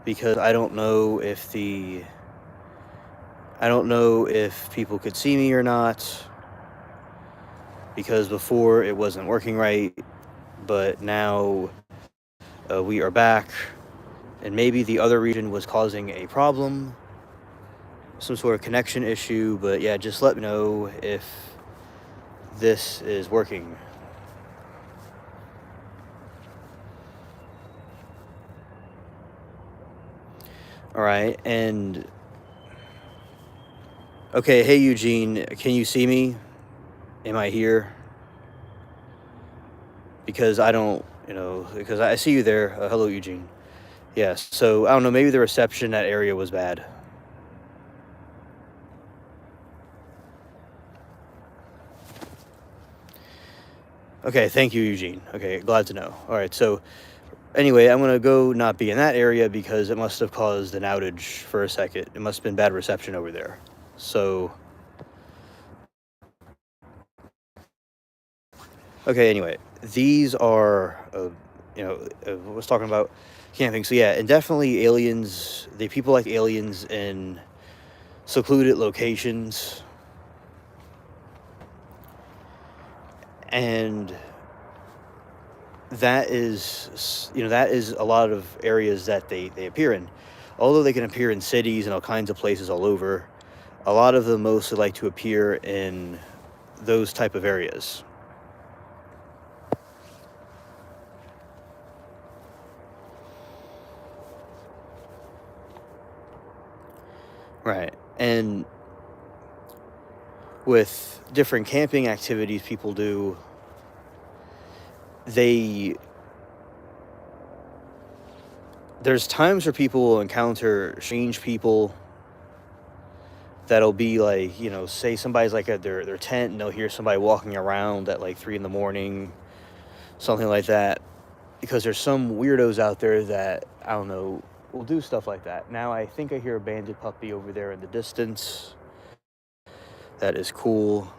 because I don't know if people could see me or not, because before it wasn't working right, but now we are back, and maybe the other region was causing a problem, some sort of connection issue, but yeah, just let me know if this is working. All right, and okay, hey Eugene, can you see me? Am I here? Because I don't, because I see you there. Hello, Eugene. Yes, so I don't know, maybe the reception in that area was bad. Okay, thank you, Eugene. Okay, glad to know. All right, so anyway, I'm gonna go not be in that area because it must have caused an outage for a second. It must have been bad reception over there. So, okay, anyway, these are, I was talking about camping. So yeah, and definitely aliens. People like aliens in secluded locations, and that is a lot of areas that they appear in. Although they can appear in cities and all kinds of places all over, a lot of them mostly like to appear in those type of areas. Right. And with different camping activities people do, they there's times where people will encounter strange people that'll be like, say somebody's like at their tent and they'll hear somebody walking around at like 3 in the morning, something like that. Because there's some weirdos out there that, I don't know, will do stuff like that. Now I think I hear a banded puppy over there in the distance. That is cool.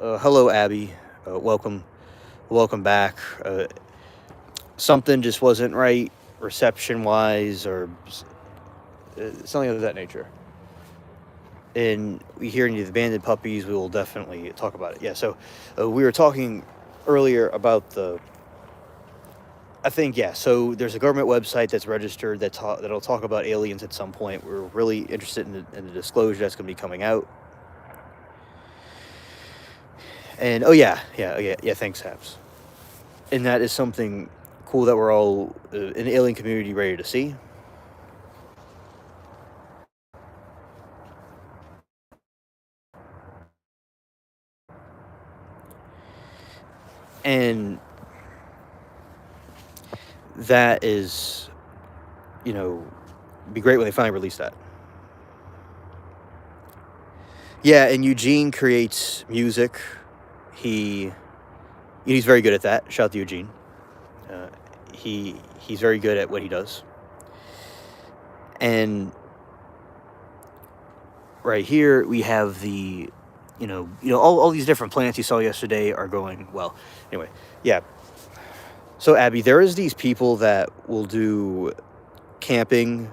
Hello, Abby. Welcome back. Something just wasn't right, reception wise, or something of that nature. And we hear any of the banded puppies, we will definitely talk about it. Yeah. So we were talking earlier about I think, yeah. So there's a government website that's registered that'll talk about aliens at some point. We're really interested in the disclosure that's going to be coming out. And oh yeah. Thanks, Habs. And that is something cool that we're all in the alien community ready to see. And that is, be great when they finally release that. Yeah, and Eugene creates music. He's very good at that. Shout out to Eugene. Uh, he's very good at what he does. And right here we have all these different planets you saw yesterday are going well. Anyway, yeah. So Abby, there is these people that will do camping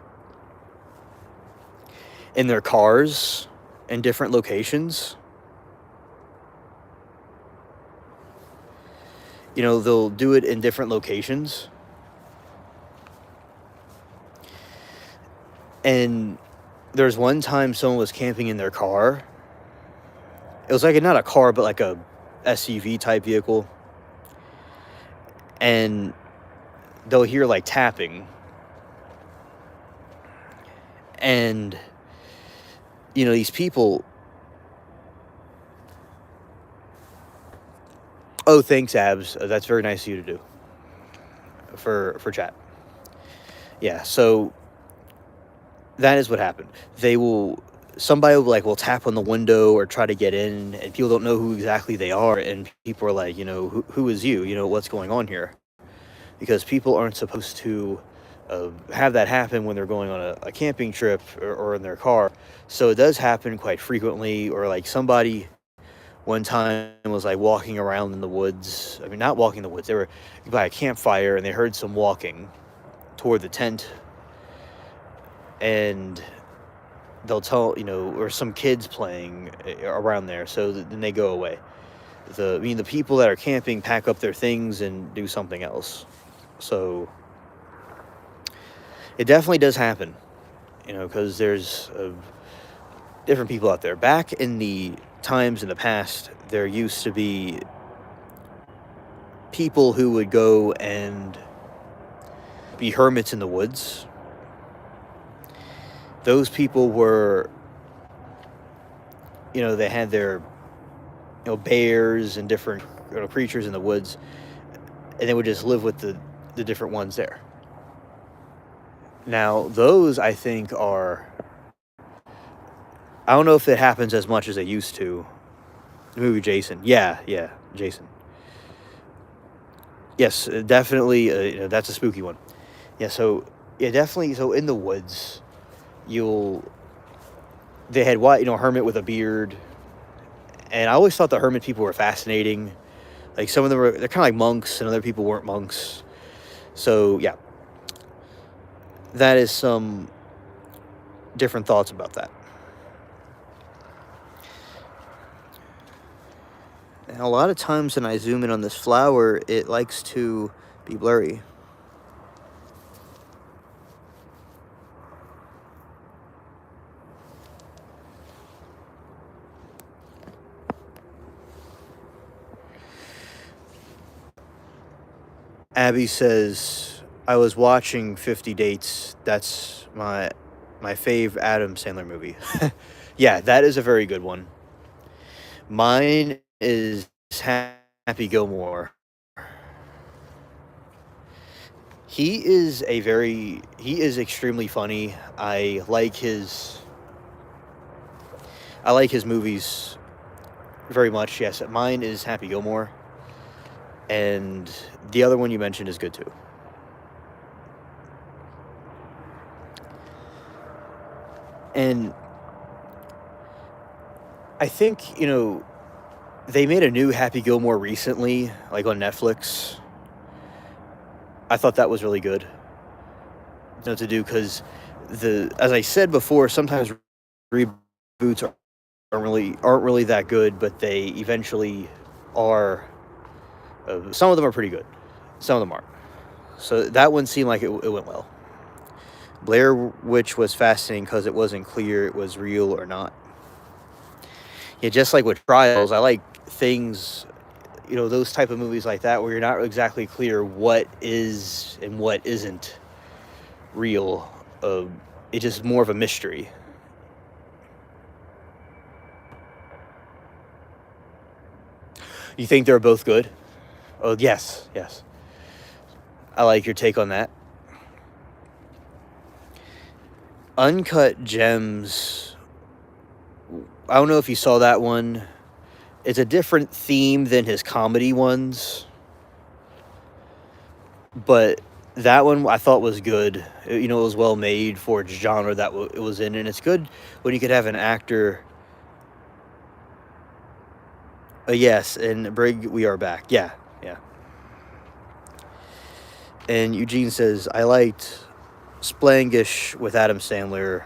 in their cars in different locations. They'll do it in different locations. And there's one time someone was camping in their car. It was like not a car, but like a SUV type vehicle. And they'll hear like tapping. And, these people. Oh, thanks, Abs. That's very nice of you to do. For chat. Yeah, so that is what happened. Somebody will tap on the window or try to get in, and people don't know who exactly they are, and people are like, who is you? What's going on here? Because people aren't supposed to have that happen when they're going on a camping trip or in their car. So it does happen quite frequently, or like somebody one time was like walking around in the woods. I mean, not walking in the woods. They were by a campfire and they heard some walking. toward the tent, and they'll tell, or some kids playing around there, so then they go away. The people that are camping pack up their things and do something else. So it definitely does happen, because there's different people out there. Back in the times in the past, there used to be people who would go and be hermits in the woods. Those people were, they had their, bears and different creatures in the woods, and they would just live with the different ones there. Now, those, I think, I don't know if it happens as much as they used to. The movie Jason. Yeah, Jason. Yes, definitely, that's a spooky one. Yeah, so, definitely, so in the woods, they had hermit with a beard, and I always thought the hermit people were fascinating. Like, some of them they're kind of like monks, and other people weren't monks. So, yeah. That is some different thoughts about that. And a lot of times when I zoom in on this flower, it likes to be blurry. Abby says, I was watching 50 Dates. That's my fave Adam Sandler movie. Yeah, that is a very good one. Mine is Happy Gilmore. He is extremely funny. I like his movies very much. Yes, mine is Happy Gilmore. And the other one you mentioned is good too. And I think, they made a new Happy Gilmore recently, like on Netflix. I thought that was really good. To do, because as I said before, sometimes reboots aren't really that good, but they eventually are. Some of them are pretty good. Some of them aren't. So that one seemed like it went well. Blair Witch was fascinating because it wasn't clear it was real or not. Yeah, just like with Trials, I like things, those type of movies like that where you're not exactly clear what is and what isn't real. It's just more of a mystery. You think they're both good? Oh, yes. I like your take on that. Uncut Gems. I don't know if you saw that one. It's a different theme than his comedy ones. But that one I thought was good. It was well made for its genre that it was in. And it's good when you could have an actor. Yes, and Brig, we are back. Yeah. And Eugene says, I liked Splangish with Adam Sandler.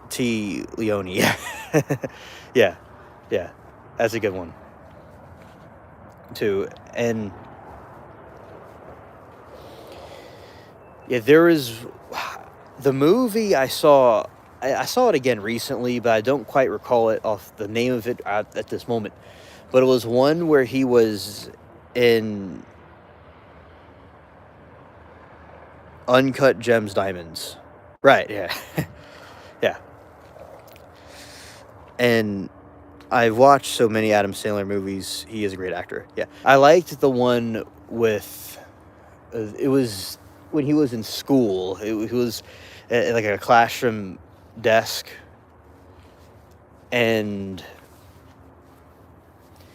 T. Leone. Yeah. That's a good one, too. And yeah, there is the movie I saw it again recently, but I don't quite recall it off the name of it at this moment. But it was one where he was in Uncut Gems Diamonds. Right, yeah. Yeah. And I've watched so many Adam Sandler movies. He is a great actor. Yeah. I liked the one with, it was when he was in school. He was at like a classroom desk. And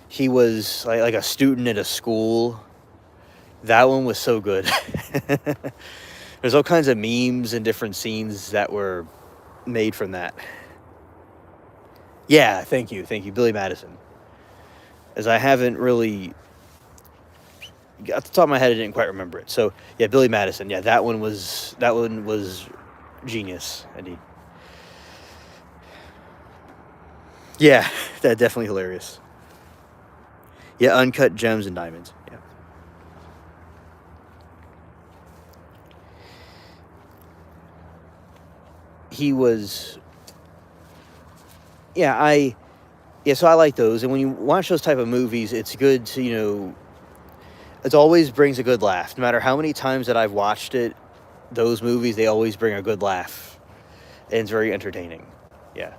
he was like a student at a school. That one was so good. There's all kinds of memes and different scenes that were made from that. Yeah, thank you, Billy Madison. As I haven't really At the top of my head, I didn't quite remember it. So yeah, Billy Madison. Yeah, that one was genius, indeed. Yeah, that definitely hilarious. Yeah, Uncut Gems and Diamonds. Yeah. He was. Yeah, so I like those, and when you watch those type of movies, it's good to it always brings a good laugh. No matter how many times that I've watched it, those movies, they always bring a good laugh, and it's very entertaining. Yeah,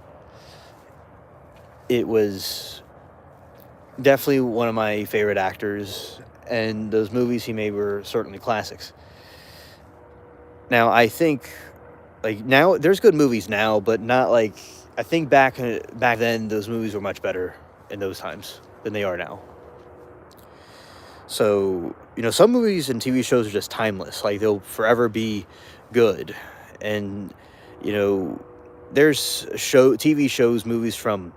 it was definitely one of my favorite actors, and those movies he made were certainly classics. Now I think, like, now there's good movies now, but not like I think back then those movies were much better in those times than they are now. So, some movies and TV shows are just timeless. Like, they'll forever be good. And, you know, there's TV shows, movies from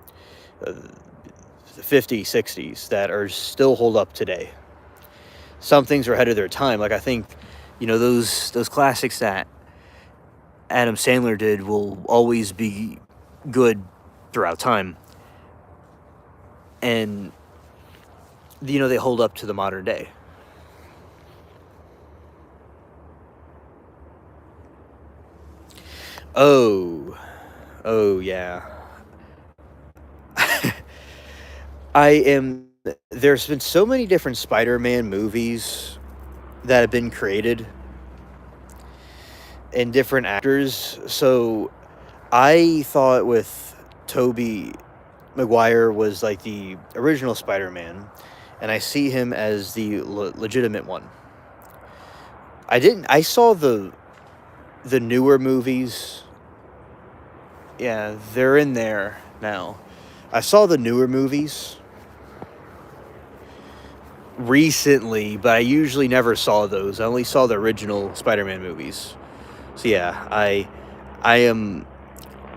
the 50s, 60s that are still hold up today. Some things are ahead of their time. Like, I think, those classics that Adam Sandler did will always be good throughout time. And, they hold up to the modern day. Oh, yeah. There's been so many different Spider-Man movies that have been created and different actors. So I thought with Tobey Maguire was like the original Spider-Man, and I see him as the legitimate one. I saw the newer movies. Yeah, they're in there now. I saw the newer movies recently, but I usually never saw those. I only saw the original Spider-Man movies. So yeah, I am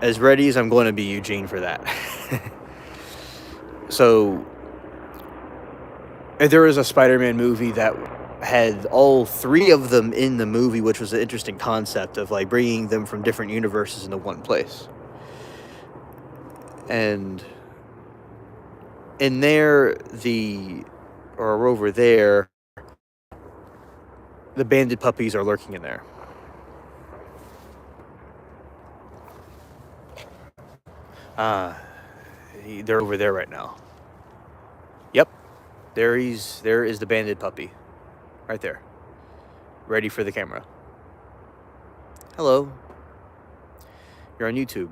as ready as I'm going to be, Eugene, for that. So there was a Spider-Man movie that had all three of them in the movie, which was an interesting concept of like bringing them from different universes into one place. And in there, over there, the banded puppies are lurking in there. They're over there right now. Yep. There is the banded puppy. Right there. Ready for the camera. Hello. You're on YouTube.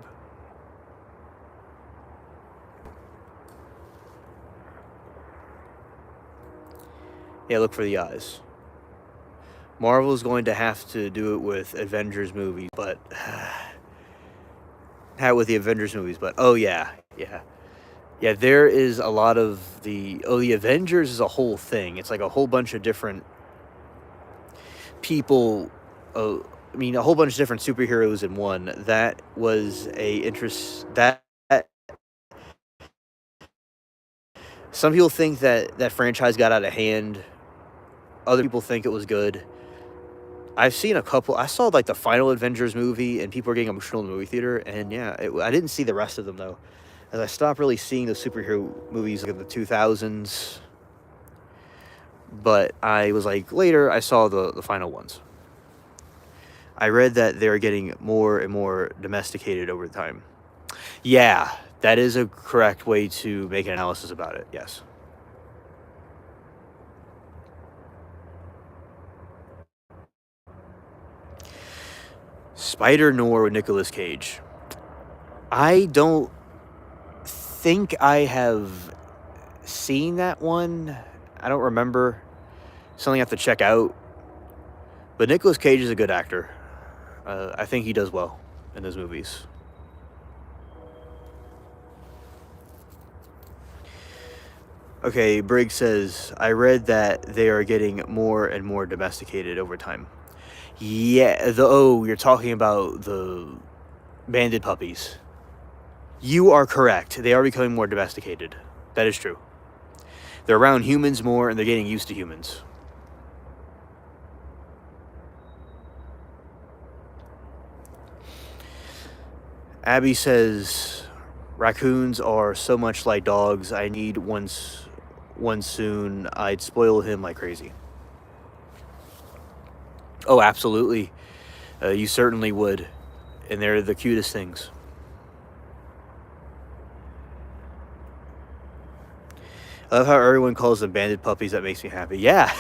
Yeah, look for the eyes. Marvel's going to have to do it with Avengers movies, but with the Avengers movies, but yeah, there is a lot of the Avengers is a whole thing. It's like a whole bunch of different people. A whole bunch of different superheroes in one. That was that some people think that franchise got out of hand. Other people think it was good. I've seen a couple. I saw like the final Avengers movie, and people are getting emotional in the movie theater. And yeah, I didn't see the rest of them though, as I stopped really seeing the superhero movies like in the 2000s. But I was like later, I saw the final ones. I read that they're getting more and more domesticated over time. Yeah, that is a correct way to make an analysis about it. Yes. Spider-Noir with Nicolas Cage. I don't think I have seen that one. I don't remember. Something I have to check out. But Nicolas Cage is a good actor. I think he does well in those movies. Okay, Briggs says, I read that they are getting more and more domesticated over time. Yeah, you're talking about the banded puppies. You are correct. They are becoming more domesticated. That is true. They're around humans more, and they're getting used to humans. Abby says raccoons are so much like dogs. I need one soon. I'd spoil him like crazy. Oh, absolutely. You certainly would. And they're the cutest things. I love how everyone calls them banded puppies. That makes me happy. Yeah.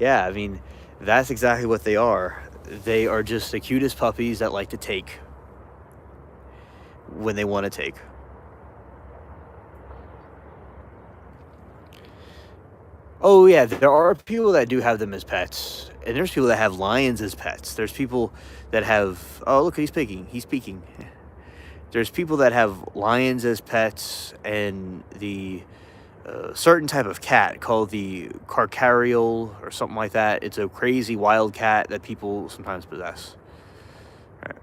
Yeah. I mean, that's exactly what they are. They are just the cutest puppies that like to take when they want to take. Oh, yeah. There are people that do have them as pets. And there's people that have lions as pets. There's people that have. Oh, look, he's speaking. He's speaking. There's people that have lions as pets and the certain type of cat called the carcarial or something like that. It's a crazy wild cat that people sometimes possess. Right.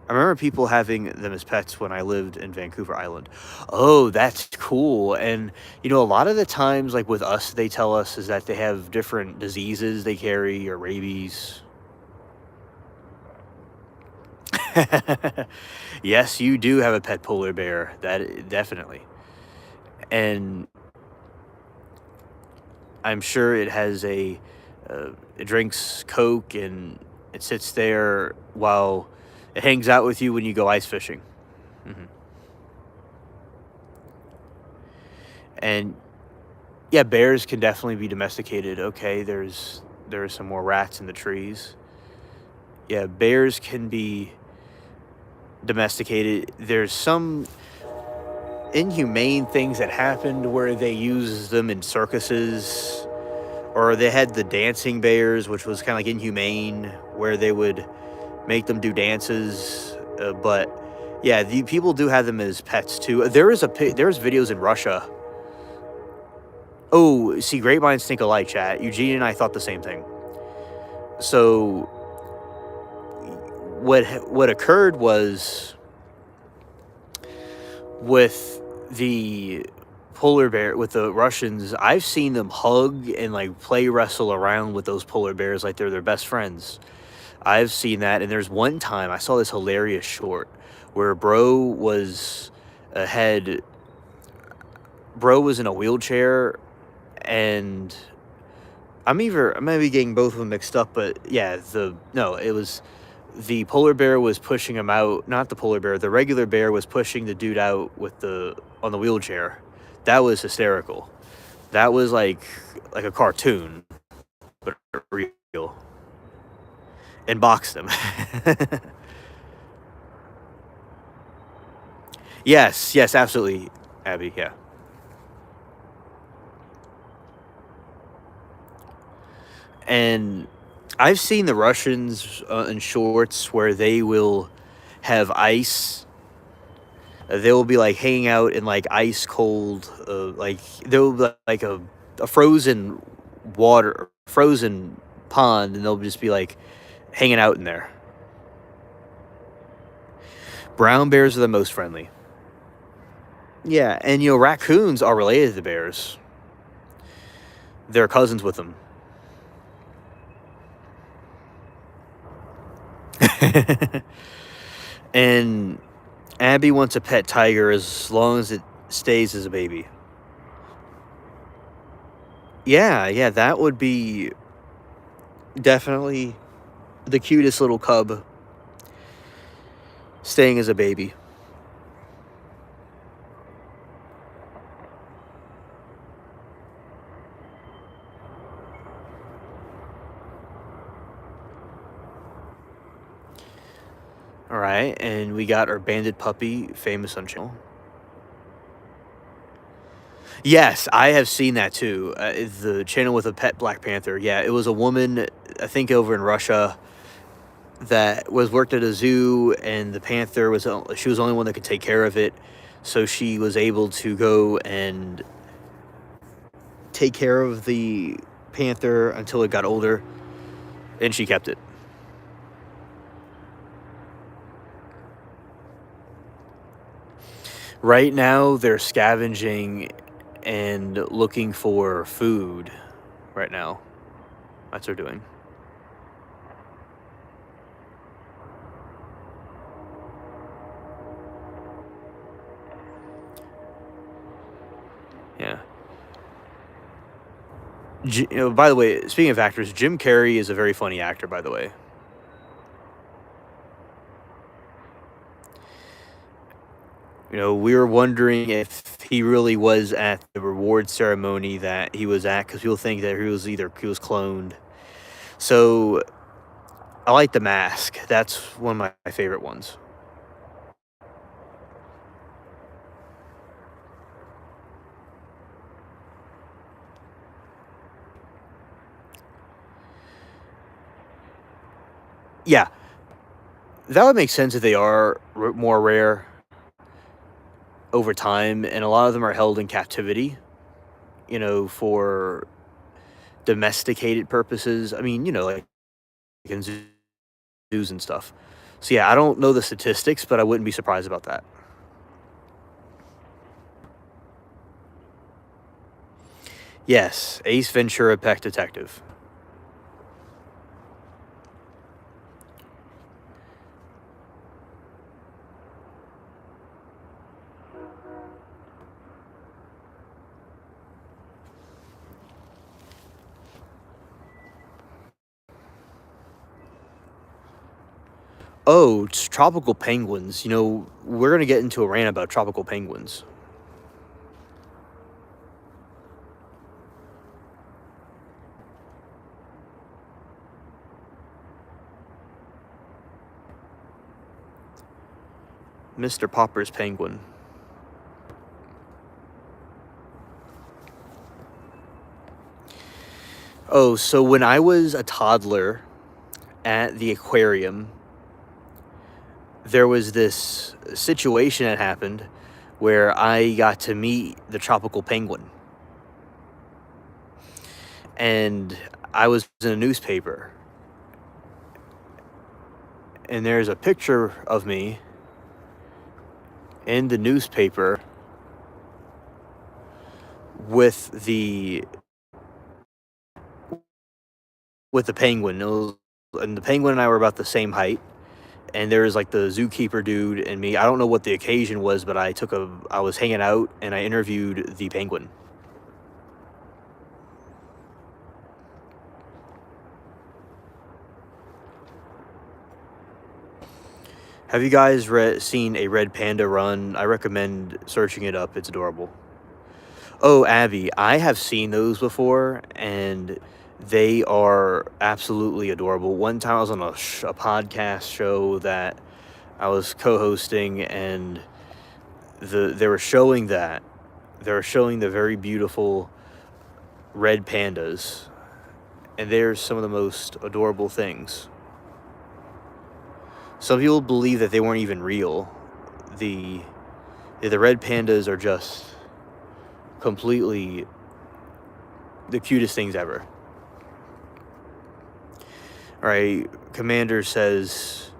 I remember people having them as pets when I lived in Vancouver Island. Oh, that's cool. And a lot of the times, like with us, they tell us is that they have different diseases they carry or rabies. Yes, you do have a pet polar bear. That definitely. And I'm sure it has it drinks Coke and it sits there while it hangs out with you when you go ice fishing. hmm And yeah, bears can definitely be domesticated. Okay, there's some more rats in the trees. Yeah, bears can be domesticated. There's some inhumane things that happened where they use them in circuses, or they had the dancing bears, which was kind of like inhumane, where they would make them do dances. But yeah, the people do have them as pets too. There's videos in Russia. Oh, see, great minds think alike, chat. Eugene and I thought the same thing. So what occurred was with the polar bear with the Russians. I've seen them hug and like play wrestle around with those polar bears like they're their best friends. I've seen that, and there's one time I saw this hilarious short where ahead. Bro was in a wheelchair, and I might be getting both of them mixed up, but yeah, it was the polar bear was pushing him out. Not the polar bear, the regular bear was pushing the dude out on the wheelchair. That was hysterical. That was like a cartoon, but real, and boxed him. Yes, yes, absolutely, Abby. Yeah. And I've seen the Russians in shorts where they will have ice. They will be like hanging out in like ice cold, like there will be like a frozen frozen pond, and they'll just be like hanging out in there. Brown bears are the most friendly. Yeah, and raccoons are related to bears. They're cousins with them. And Abby wants a pet tiger as long as it stays as a baby. Yeah, yeah, that would be definitely the cutest little cub staying as a baby. All right, and we got our banded puppy, famous on channel. Yes, I have seen that too. The channel with a pet Black Panther. Yeah, it was a woman, I think, over in Russia that was worked at a zoo, and the panther she was the only one that could take care of it, so she was able to go and take care of the panther until it got older, and she kept it. Right now, they're scavenging and looking for food. Right now, that's what they're doing. By the way, speaking of actors, Jim Carrey is a very funny actor, by the way. We were wondering if he really was at the reward ceremony that he was at, because people think that he was cloned. So I like The Mask. That's one of my favorite ones. Yeah, that would make sense if they are more rare over time, and a lot of them are held in captivity, for domesticated purposes. I mean, like in zoos and stuff. So yeah, I don't know the statistics, but I wouldn't be surprised about that. Yes, Ace Ventura, Pet Detective. Oh, it's tropical penguins. We're gonna get into a rant about tropical penguins. Mr. Popper's penguin. Oh, so when I was a toddler at the aquarium, there was this situation that happened where I got to meet the tropical penguin. And I was in a newspaper. And there's a picture of me in the newspaper with the penguin. And the penguin and I were about the same height. And there was like the zookeeper dude and me. I don't know what the occasion was, but I was hanging out and I interviewed the penguin. Have you guys seen a red panda run? I recommend searching it up. It's adorable. Oh, Abby, I have seen those before, and they are absolutely adorable. One time I was on a podcast show that I was co-hosting, and they were showing that. They were showing the very beautiful red pandas, and they're some of the most adorable things. Some people believe that they weren't even real. The red pandas are just completely the cutest things ever. All right, Commander says,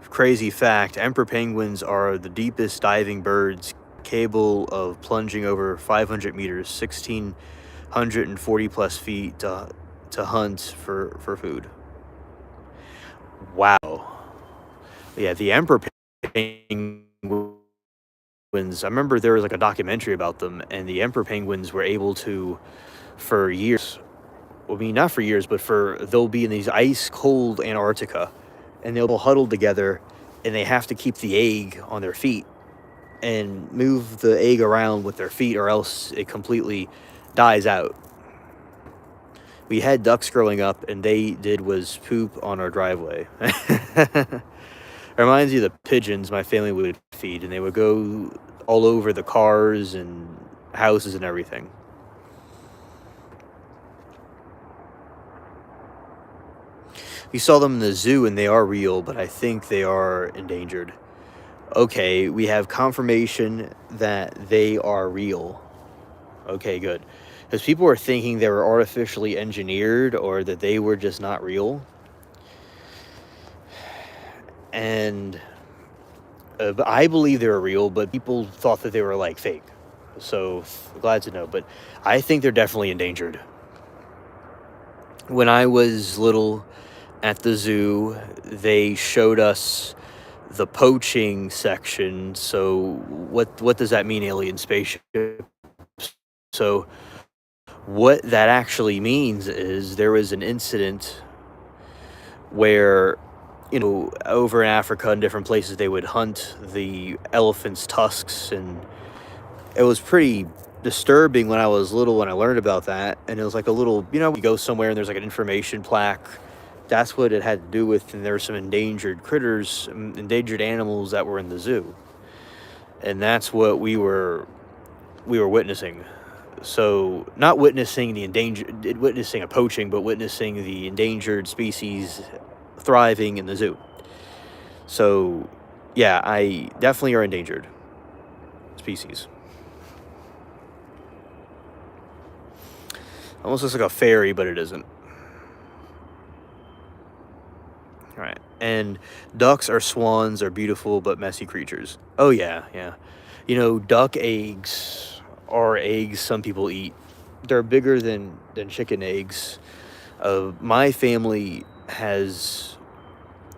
crazy fact, emperor penguins are the deepest diving birds, capable of plunging over 500 meters, 1,640 plus feet to hunt for food. Wow. Yeah, the emperor penguins, I remember there was like a documentary about them, and the emperor penguins were able to, for years, I mean, not for years, but they'll be in these ice cold Antarctica, and they'll huddle together, and they have to keep the egg on their feet and move the egg around with their feet, or else it completely dies out. We had ducks growing up, and they did was poop on our driveway. It reminds you of the pigeons my family would feed, and they would go all over the cars and houses and everything. We saw them in the zoo, and they are real, but I think they are endangered. Okay, we have confirmation that they are real. Okay, good. Because people were thinking they were artificially engineered or that they were just not real. And but I believe they were real, but people thought that they were like fake. So glad to know. But I think they're definitely endangered. When I was little at the zoo, they showed us the poaching section. So what does that mean, alien spaceship? So What that actually means is there was an incident where, over in Africa and different places, they would hunt the elephant's tusks, and it was pretty disturbing when I was little when I learned about that. And it was like a little, you go somewhere and there's like an information plaque. That's what it had to do with, and there were some endangered critters, endangered animals that were in the zoo, and that's what we were witnessing. So, not witnessing witnessing a poaching, but witnessing the endangered species thriving in the zoo. So, yeah, I definitely are endangered species. Almost looks like a fairy, but it isn't. All right. And ducks or swans are beautiful but messy creatures. Oh, yeah, yeah. Duck eggs are eggs some people eat. They're bigger than chicken eggs. My family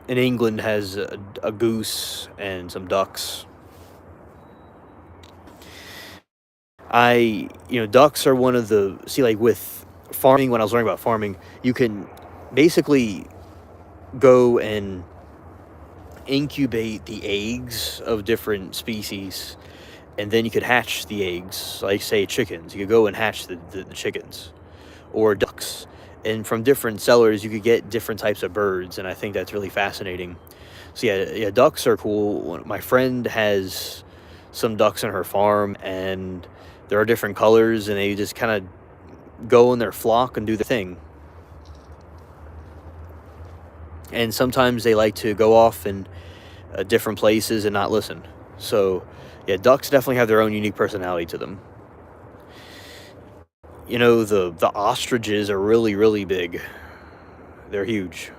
in England, has a goose and some ducks. Ducks are one of the, see, like with farming, when I was learning about farming, you can basically go and incubate the eggs of different species, and then you could hatch the eggs, like say chickens. You could go and hatch the chickens or ducks. And from different sellers, you could get different types of birds, and I think that's really fascinating. So yeah, ducks are cool. My friend has some ducks on her farm, and there are different colors, and they just kind of go in their flock and do their thing. And sometimes they like to go off in different places and not listen. So yeah, ducks definitely have their own unique personality to them. The ostriches are really, really big. They're huge.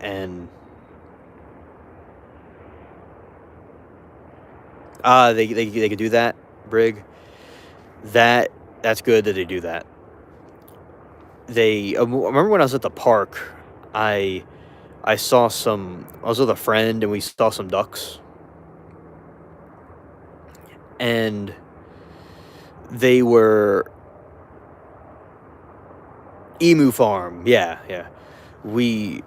And they could do that, Brig. That's good that they do that. I remember when I was at the park, I I was with a friend and we saw some ducks, and they were emu farm. Yeah, yeah. We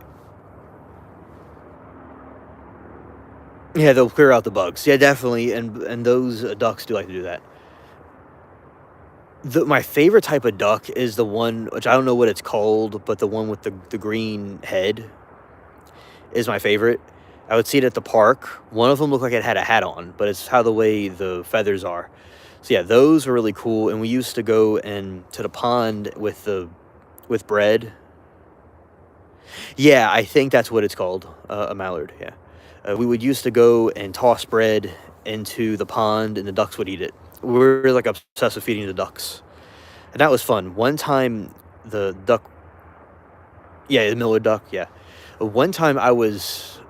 Yeah, they'll clear out the bugs. Yeah, definitely. And those ducks do like to do that. My favorite type of duck is the one, which I don't know what it's called, but the one with the green head is my favorite. I would see it at the park. One of them looked like it had a hat on, but it's how the way the feathers are. So yeah, those were really cool. And we used to go and to the pond with bread. Yeah, I think that's what it's called, a mallard. Yeah, we would used to go and toss bread into the pond, and the ducks would eat it. We were like obsessed with feeding the ducks, and that was fun. One time, the duck, yeah, the miller duck, yeah. One time I was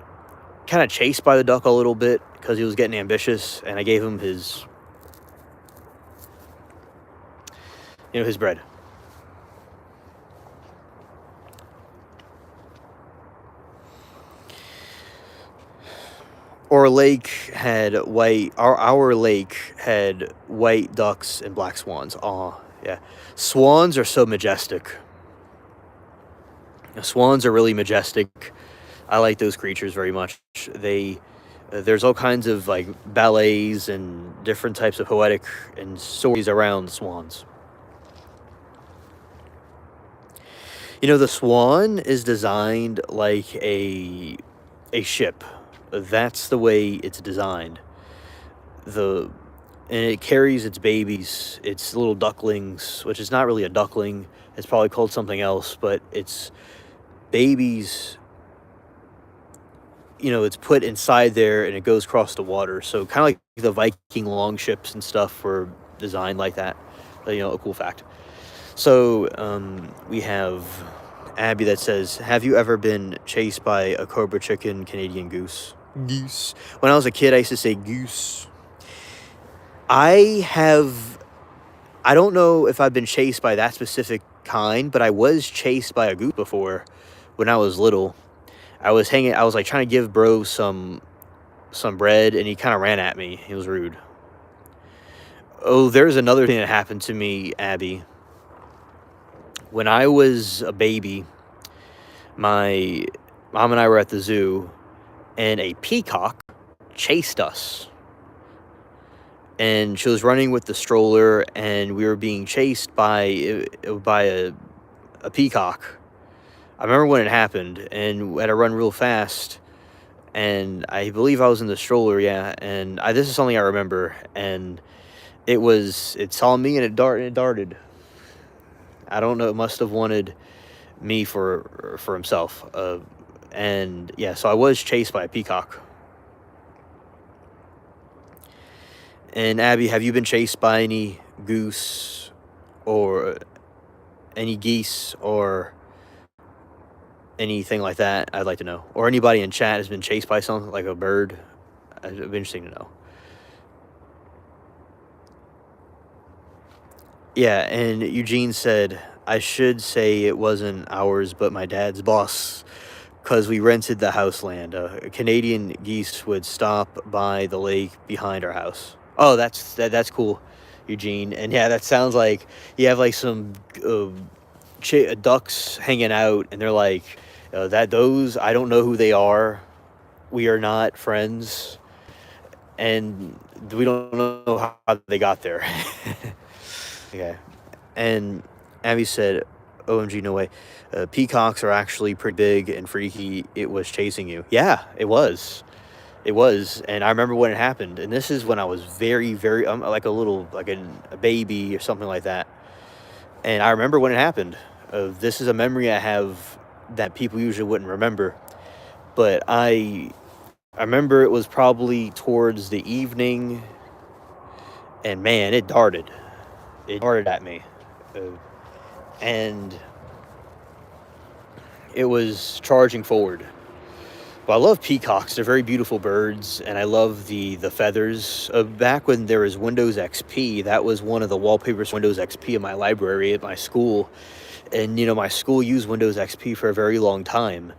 kind of chased by the duck a little bit because he was getting ambitious, and I gave him his bread. Our lake had white ducks and black swans. Oh, yeah. Swans are so majestic. Swans are really majestic. I like those creatures very much. There's all kinds of like ballets and different types of poetic and stories around swans. The swan is designed like a ship. That's the way it's designed. The and it carries its babies, its little ducklings, which is not really a duckling. It's probably called something else, but it's babies. It's put inside there and it goes across the water. So kind of like the Viking longships and stuff were designed like that. A cool fact. So we have Abby that says, "Have you ever been chased by a cobra chicken, Canadian goose?" Goose. When I was a kid, I used to say goose. I don't know if I've been chased by that specific kind, but I was chased by a goose before when I was little. I was like trying to give bro some bread, and he kind of ran at me. He was rude. Oh, there's another thing that happened to me, Abby. When I was a baby, my mom and I were at the zoo, and a peacock chased us. And she was running with the stroller, and we were being chased by a peacock. I remember when it happened, and we had to run real fast. And I believe I was in the stroller, yeah. And this is something I remember. And it saw me and it darted. I don't know. It must have wanted me for himself. And yeah, so I was chased by a peacock. And Abby, have you been chased by any goose or any geese or anything like that? I'd like to know. Or anybody in chat has been chased by something like a bird? It'd be interesting to know. Yeah, and Eugene said, I should say it wasn't ours, but my dad's boss, because we rented the house land. Canadian geese would stop by the lake behind our house. Oh, that's cool, Eugene. And yeah, that sounds like you have like some ducks hanging out, and they're like, those I don't know who they are. We are not friends, and we don't know how they got there. Okay, and Abby said, "OMG, no way. Peacocks are actually pretty big and freaky. It was chasing you. Yeah, it was." It was, and I remember when it happened, and this is when I was very, very, like a baby or something like that. And I remember when it happened. This is a memory I have that people usually wouldn't remember, but I remember it was probably towards the evening, and man, it darted. It darted at me, and it was charging forward. But I love peacocks. They're very beautiful birds, and I love the feathers. Back when there was Windows XP, that was one of the wallpapers for Windows XP in my library at my school. And, my school used Windows XP for a very long time.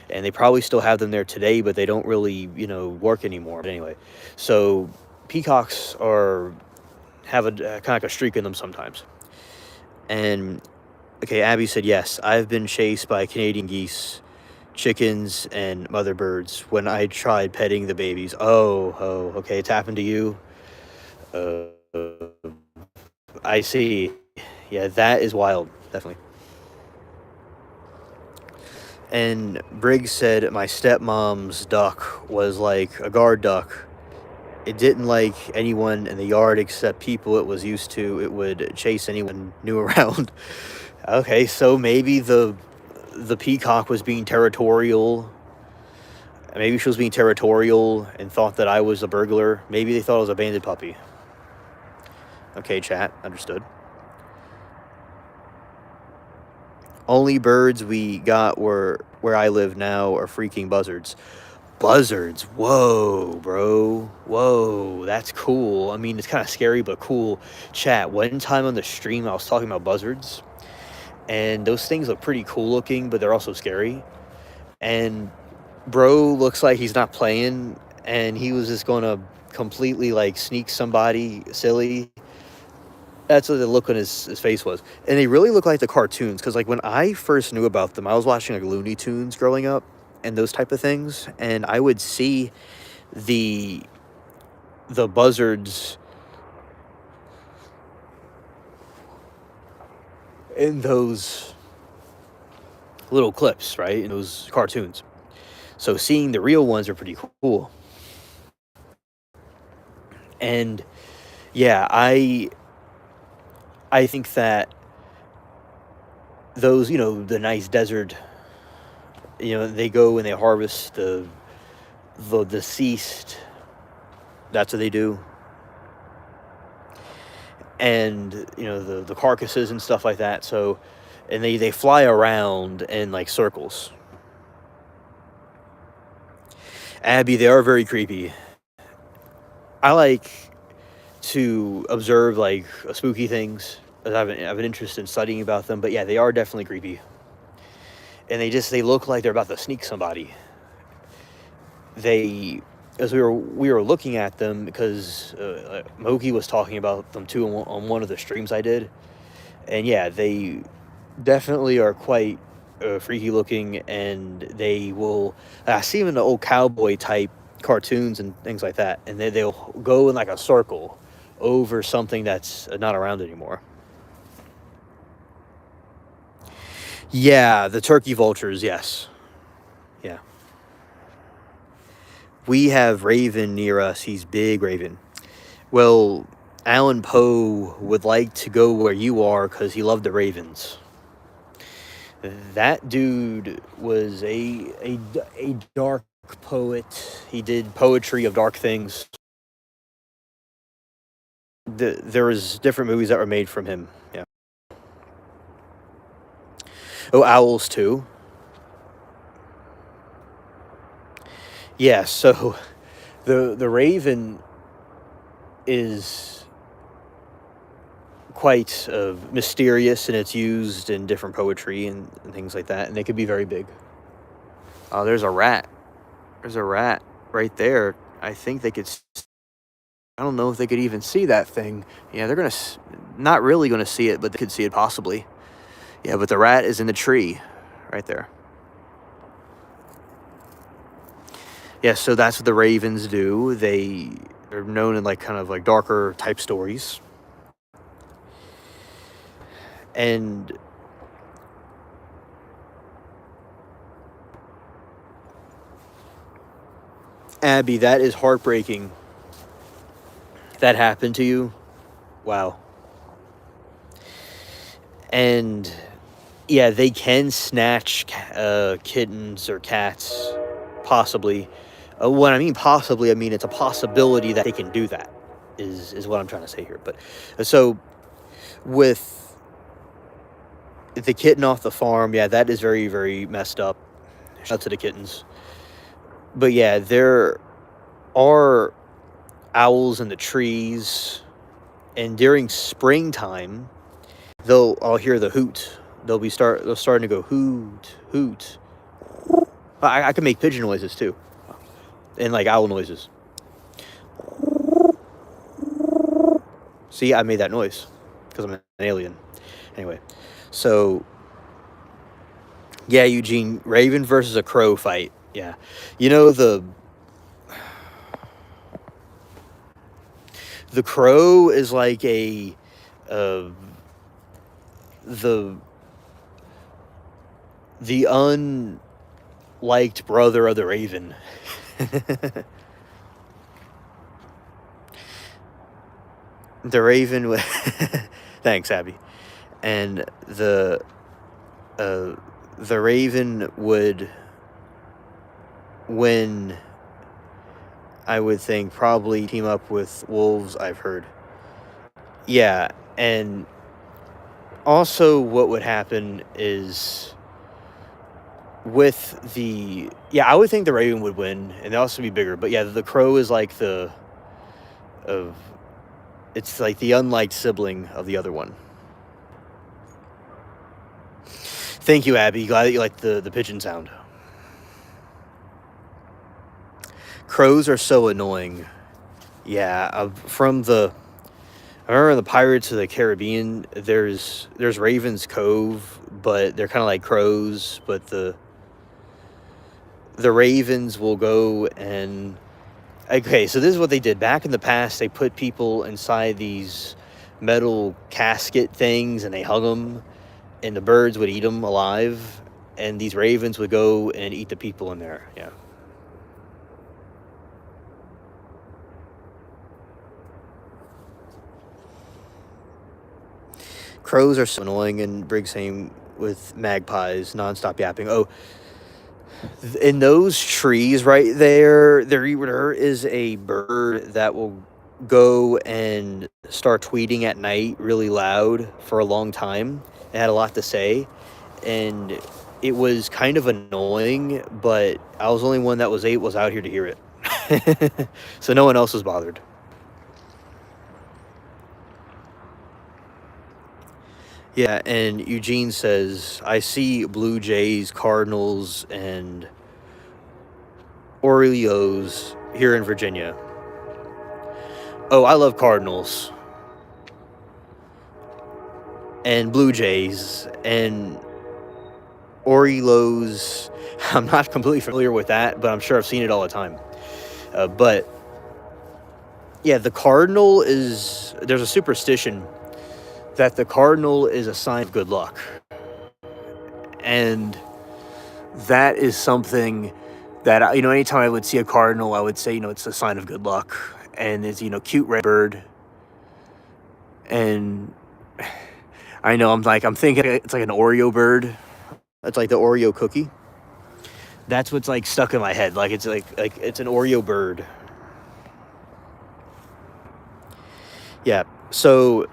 And they probably still have them there today, but they don't really, work anymore. But anyway, so peacocks have a kind of like a streak in them sometimes. And, okay, Abby said, yes, I've been chased by Canadian geese, chickens, and mother birds when I tried petting the babies. Oh, okay, it's happened to you. I see. Yeah, that is wild, definitely. And Briggs said my stepmom's duck was like a guard duck. It didn't like anyone in the yard except people it was used to. It would chase anyone new around. Okay, so maybe the peacock was being territorial. Maybe she was being territorial and thought that I was a burglar. Maybe they thought I was a banded puppy. Okay, chat, understood. Only birds we got where I live now are freaking buzzards. Buzzards, whoa, bro. Whoa, that's cool. I mean, it's kind of scary, but cool. Chat, one time on the stream, I was talking about buzzards. And those things look pretty cool looking, but they're also scary. And bro looks like he's not playing, and he was just going to completely, like, sneak somebody silly. That's what the look on his face was. And they really look like the cartoons, because, like, when I first knew about them, I was watching, like, Looney Tunes growing up and those type of things, and I would see the buzzards in those little clips, right, in those cartoons. So seeing the real ones are pretty cool. And yeah, I think that those, the nice desert, they go and they harvest the deceased. That's what they do. And, the carcasses and stuff like that. So, and they fly around in, like, circles. Abby, they are very creepy. I like to observe, like, spooky things. I have an interest in studying about them. But yeah, they are definitely creepy. And they look like they're about to sneak somebody. As we were looking at them, because Moki was talking about them too on one of the streams I did. And yeah, they definitely are quite freaky looking, and they will. I see them in the old cowboy type cartoons and things like that, and they'll go in like a circle over something that's not around anymore. Yeah, the turkey vultures. Yes. Yeah. We have Raven near us. He's big Raven. Well, Alan Poe would like to go where you are because he loved the Ravens. That dude was a dark poet. He did poetry of dark things. There was different movies that were made from him. Yeah. Oh, Owls too. Yeah. So the Raven is quite mysterious, and it's used in different poetry and things like that, and they could be very big. Oh, there's a rat. There's a rat right there. I think they could. I don't know if they could even see that thing. Yeah, they're not really gonna see it, but they could see it possibly. Yeah, but the rat is in the tree, right there. Yeah, so that's what the Ravens do. They're known in like kind of like darker type stories, and Abby, that is heartbreaking. That happened to you. Wow. And yeah, they can snatch kittens or cats, possibly. When I mean possibly, I mean it's a possibility that they can do that. Is what I'm trying to say here. But so with the kitten off the farm, yeah, that is very very messed up. Shout out to the kittens. But yeah, there are owls in the trees, and during springtime, I'll hear the hoot. They're starting to go hoot hoot. I can make pigeon noises too, and like owl noises. See, I made that noise because I'm an alien. Anyway, so yeah, Eugene, Raven versus a crow fight. Yeah, you know the crow is like uh, the the unliked brother of the raven. The raven. Thanks, Abby. And uh, the raven would win. I would think probably team up with wolves. I've heard. Yeah, and also what would happen is with I would think the raven would win, and they'd also be bigger. But yeah, the crow is like of it's like the unliked sibling of the other one. Thank you, Abby. Glad that you like the pigeon sound. Crows are so annoying. Yeah, I remember in the Pirates of the Caribbean, there's Raven's Cove, but they're kind of like crows. But the ravens will go and okay. So this is what they did back in the past. They put people inside these metal casket things, and they hung them, and the birds would eat them alive, and these ravens would go and eat the people in there. Yeah. Crows are so annoying, and Briggs same with magpies, nonstop yapping. Oh, in those trees right there is a bird that will go and start tweeting at night really loud for a long time. It had a lot to say, and it was kind of annoying, but I was the only one that was out here to hear it. So no one else was bothered. Yeah, and Eugene says, I see Blue Jays, Cardinals, and Orioles here in Virginia. Oh, I love Cardinals. and blue jays and orioles. I'm not completely familiar with that, but I'm sure I've seen it all the time. But yeah, the cardinal is, there's a superstition that the cardinal is a sign of good luck. And that is something that, anytime I would see a cardinal, I would say, it's a sign of good luck. And it's, cute red bird. And I know I'm thinking it's like an Oreo bird. It's like the Oreo cookie. That's what's like stuck in my head. Like it's like it's an Oreo bird. Yeah. So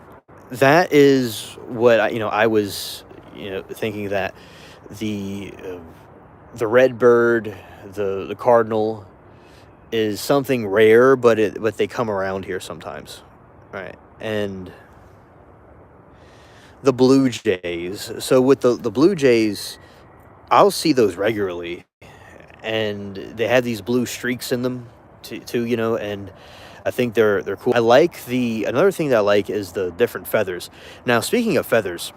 that is what I was thinking, that the red bird, the cardinal, is something rare, but they come around here sometimes, right? And the blue jays. So with the blue jays, I'll see those regularly, and they have these blue streaks in them too, and I think they're cool. I like another thing that I like is the different feathers. Now, speaking of feathers,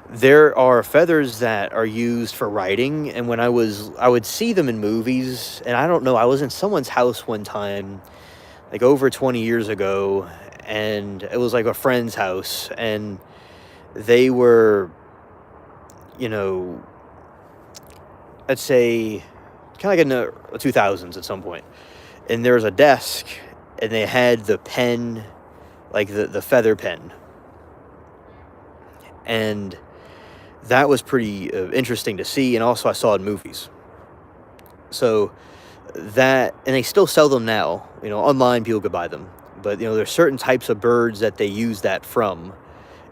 there are feathers that are used for writing, and I would see them in movies, and I don't know, I was in someone's house one time, like over 20 years ago, and it was like a friend's house, and they were, let's say, kind of like in the 2000s at some point, and there was a desk, and they had the pen, like the feather pen, and that was pretty interesting to see, and also I saw it in movies. So that, and they still sell them now. Online people could buy them, but there's certain types of birds that they use that from.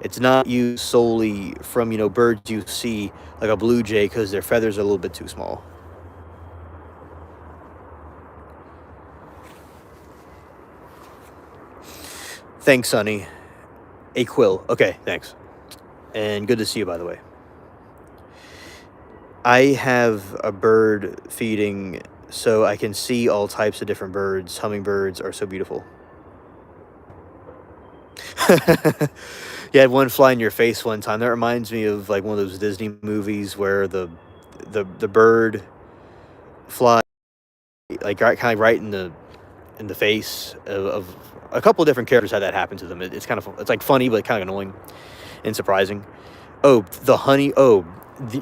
It's not used solely from birds you see like a blue jay, because their feathers are a little bit too small. Thanks, Sonny. A quill. Okay, thanks. And good to see you, by the way. I have a bird feeding, so I can see all types of different birds. Hummingbirds are so beautiful. You had one fly in your face one time. That reminds me of like one of those Disney movies where the bird fly like kind of right in the face of a couple of different characters had that happen to them. It's kind of, it's like funny, but kind of annoying and surprising. Oh, the honey. Oh,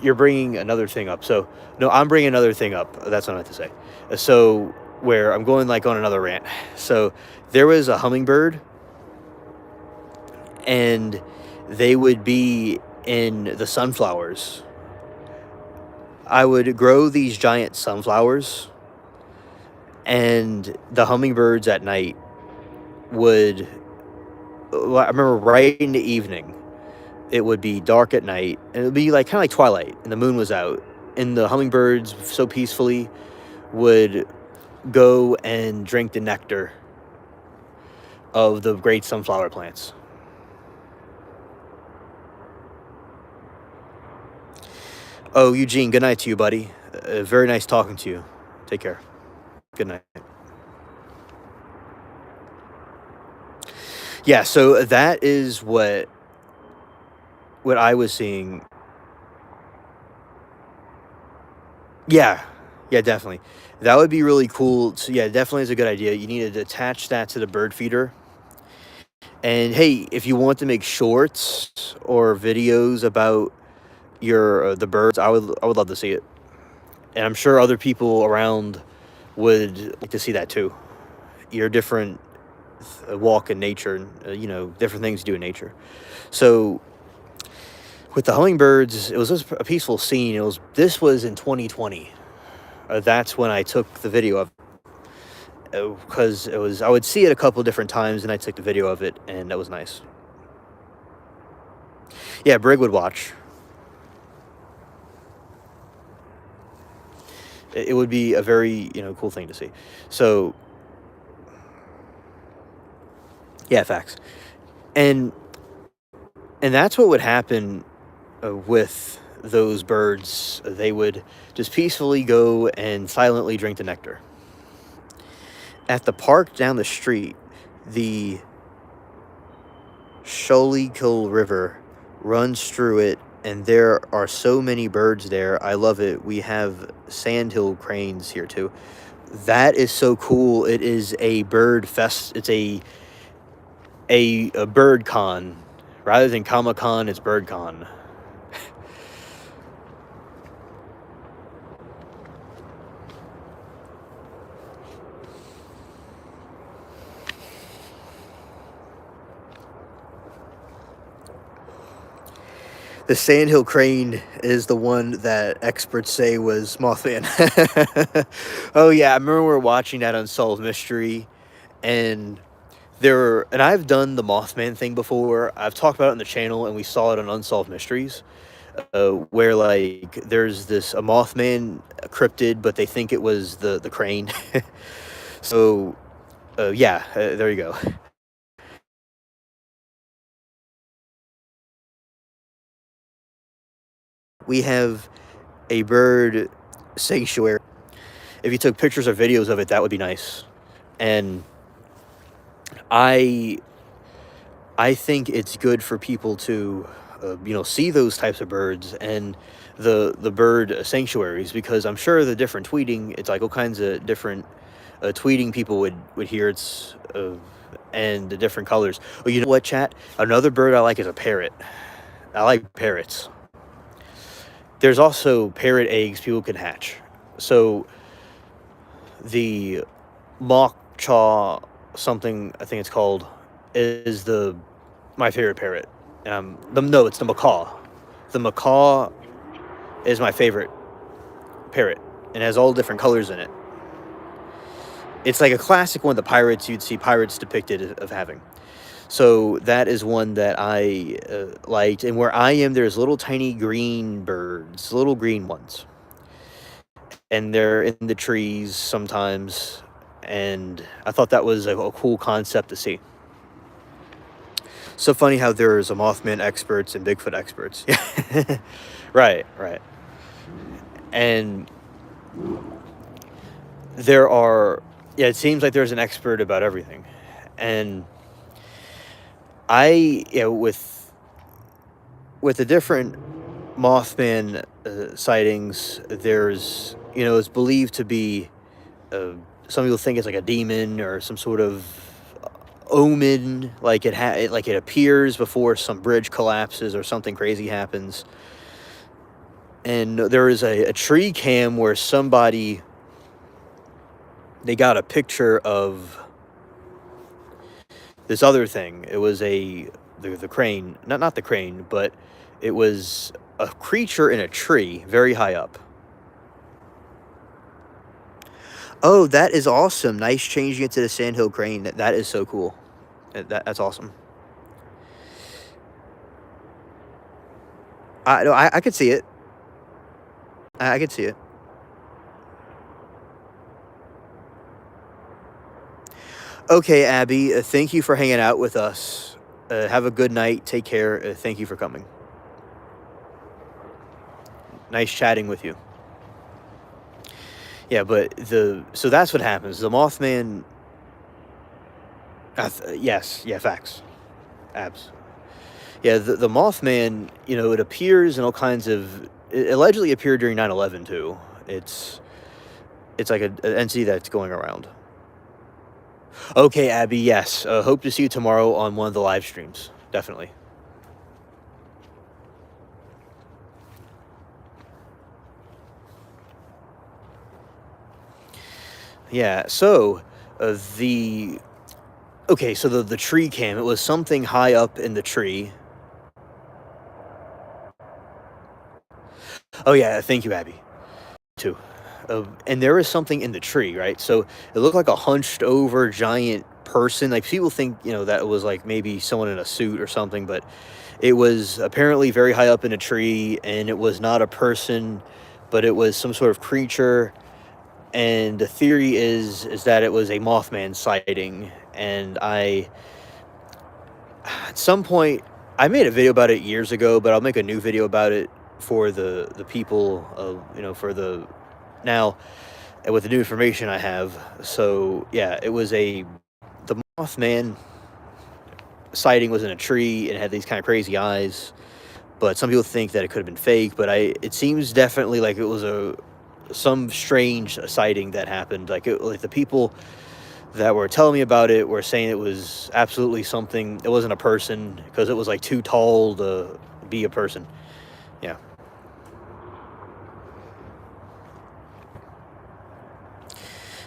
you're bringing another thing up. So no, I'm bringing another thing up. That's what I meant to say. So where I'm going like on another rant. So there was a hummingbird, and they would be in the sunflowers. I would grow these giant sunflowers, and the hummingbirds at night would, I remember right in the evening, it would be dark at night, and it would be like kind of like twilight, and the moon was out, and the hummingbirds so peacefully would go and drink the nectar of the great sunflower plants. Oh, Eugene, good night to you, buddy. Very nice talking to you. Take care. Good night. Yeah, so that is what I was seeing. Yeah, definitely. That would be really cool. So yeah, definitely is a good idea. You need to attach that to the bird feeder. And hey, if you want to make shorts or videos about your the birds, I would love to see it. And I'm sure other people around would like to see that too. Your different walk in nature, different things you do in nature. So with the hummingbirds, it was just a peaceful scene. This was in 2020. That's when I took the video of it, because I would see it a couple different times, and I took the video of it, and that was nice. Yeah, Brig would watch. It would be a very cool thing to see. So yeah, facts. And that's what would happen with those birds. They would just peacefully go and silently drink the nectar. At the park down the street, the Schuylkill River runs through it, and there are so many birds there. I love it. We have sandhill cranes here too. That is so cool. It is a bird fest. It's a bird con. Rather than Comic Con, it's Bird Con. The sandhill crane is the one that experts say was Mothman. Oh yeah, I remember we were watching that Unsolved Mystery, and and I've done the Mothman thing before. I've talked about it on the channel, and we saw it on Unsolved Mysteries, where like there's a Mothman cryptid, but they think it was the crane. So, yeah, there you go. We have a bird sanctuary. If you took pictures or videos of it, that would be nice. And I I think it's good for people to, see those types of birds and the bird sanctuaries, because I'm sure the different tweeting, it's like all kinds of different tweeting people would hear it's and the different colors. Oh, you know what, chat? Another bird I like is a parrot. I like parrots. There's also parrot eggs people can hatch. So the mock chaw something, I think it's called, is my favorite parrot. No, it's the macaw. The macaw is my favorite parrot and has all different colors in it. It's like a classic one of the pirates you'd see pirates depicted of having. So that is one that I liked. And where I am, there's little tiny green birds, little green ones. And they're in the trees sometimes. And I thought that was a cool concept to see. So funny how there's a Mothman experts and Bigfoot experts. Right. And it seems like there's an expert about everything. And with the different Mothman sightings, there's, it's believed to be, some people think it's like a demon or some sort of omen, like it appears before some bridge collapses or something crazy happens. And there is a tree cam where they got a picture of this other thing. It was the crane, not the crane, but it was a creature in a tree very high up. Oh, that is awesome. Nice changing it to the sandhill crane. That is so cool. That's awesome. No, I could see it. I could see it. Okay, Abby, thank you for hanging out with us. Have a good night. Take care. Thank you for coming. Nice chatting with you. Yeah, but so that's what happens. The Mothman. Yes, yeah, facts, abs. Yeah, the Mothman. It appears in all kinds of. It allegedly appeared during 9/11 too. It's like an entity that's going around. Okay, Abby. Yes. Hope to see you tomorrow on one of the live streams. Definitely. Yeah. So so the tree cam. It was something high up in the tree. Oh yeah. Thank you, Abby. Too. And there was something in the tree, right? So it looked like a hunched over giant person. Like people think, that it was like maybe someone in a suit or something, but it was apparently very high up in a tree, and it was not a person, but it was some sort of creature. And the theory is that it was a Mothman sighting. And at some point, I made a video about it years ago, but I'll make a new video about it for the people, for the now, and with the new information I have. So yeah, it was the Mothman sighting was in a tree and it had these kind of crazy eyes. but some people think that it could have been fake. But it seems definitely like it was some strange sighting that happened. Like the people that were telling me about it were saying it was absolutely something. It wasn't a person because it was like too tall to be a person. Yeah.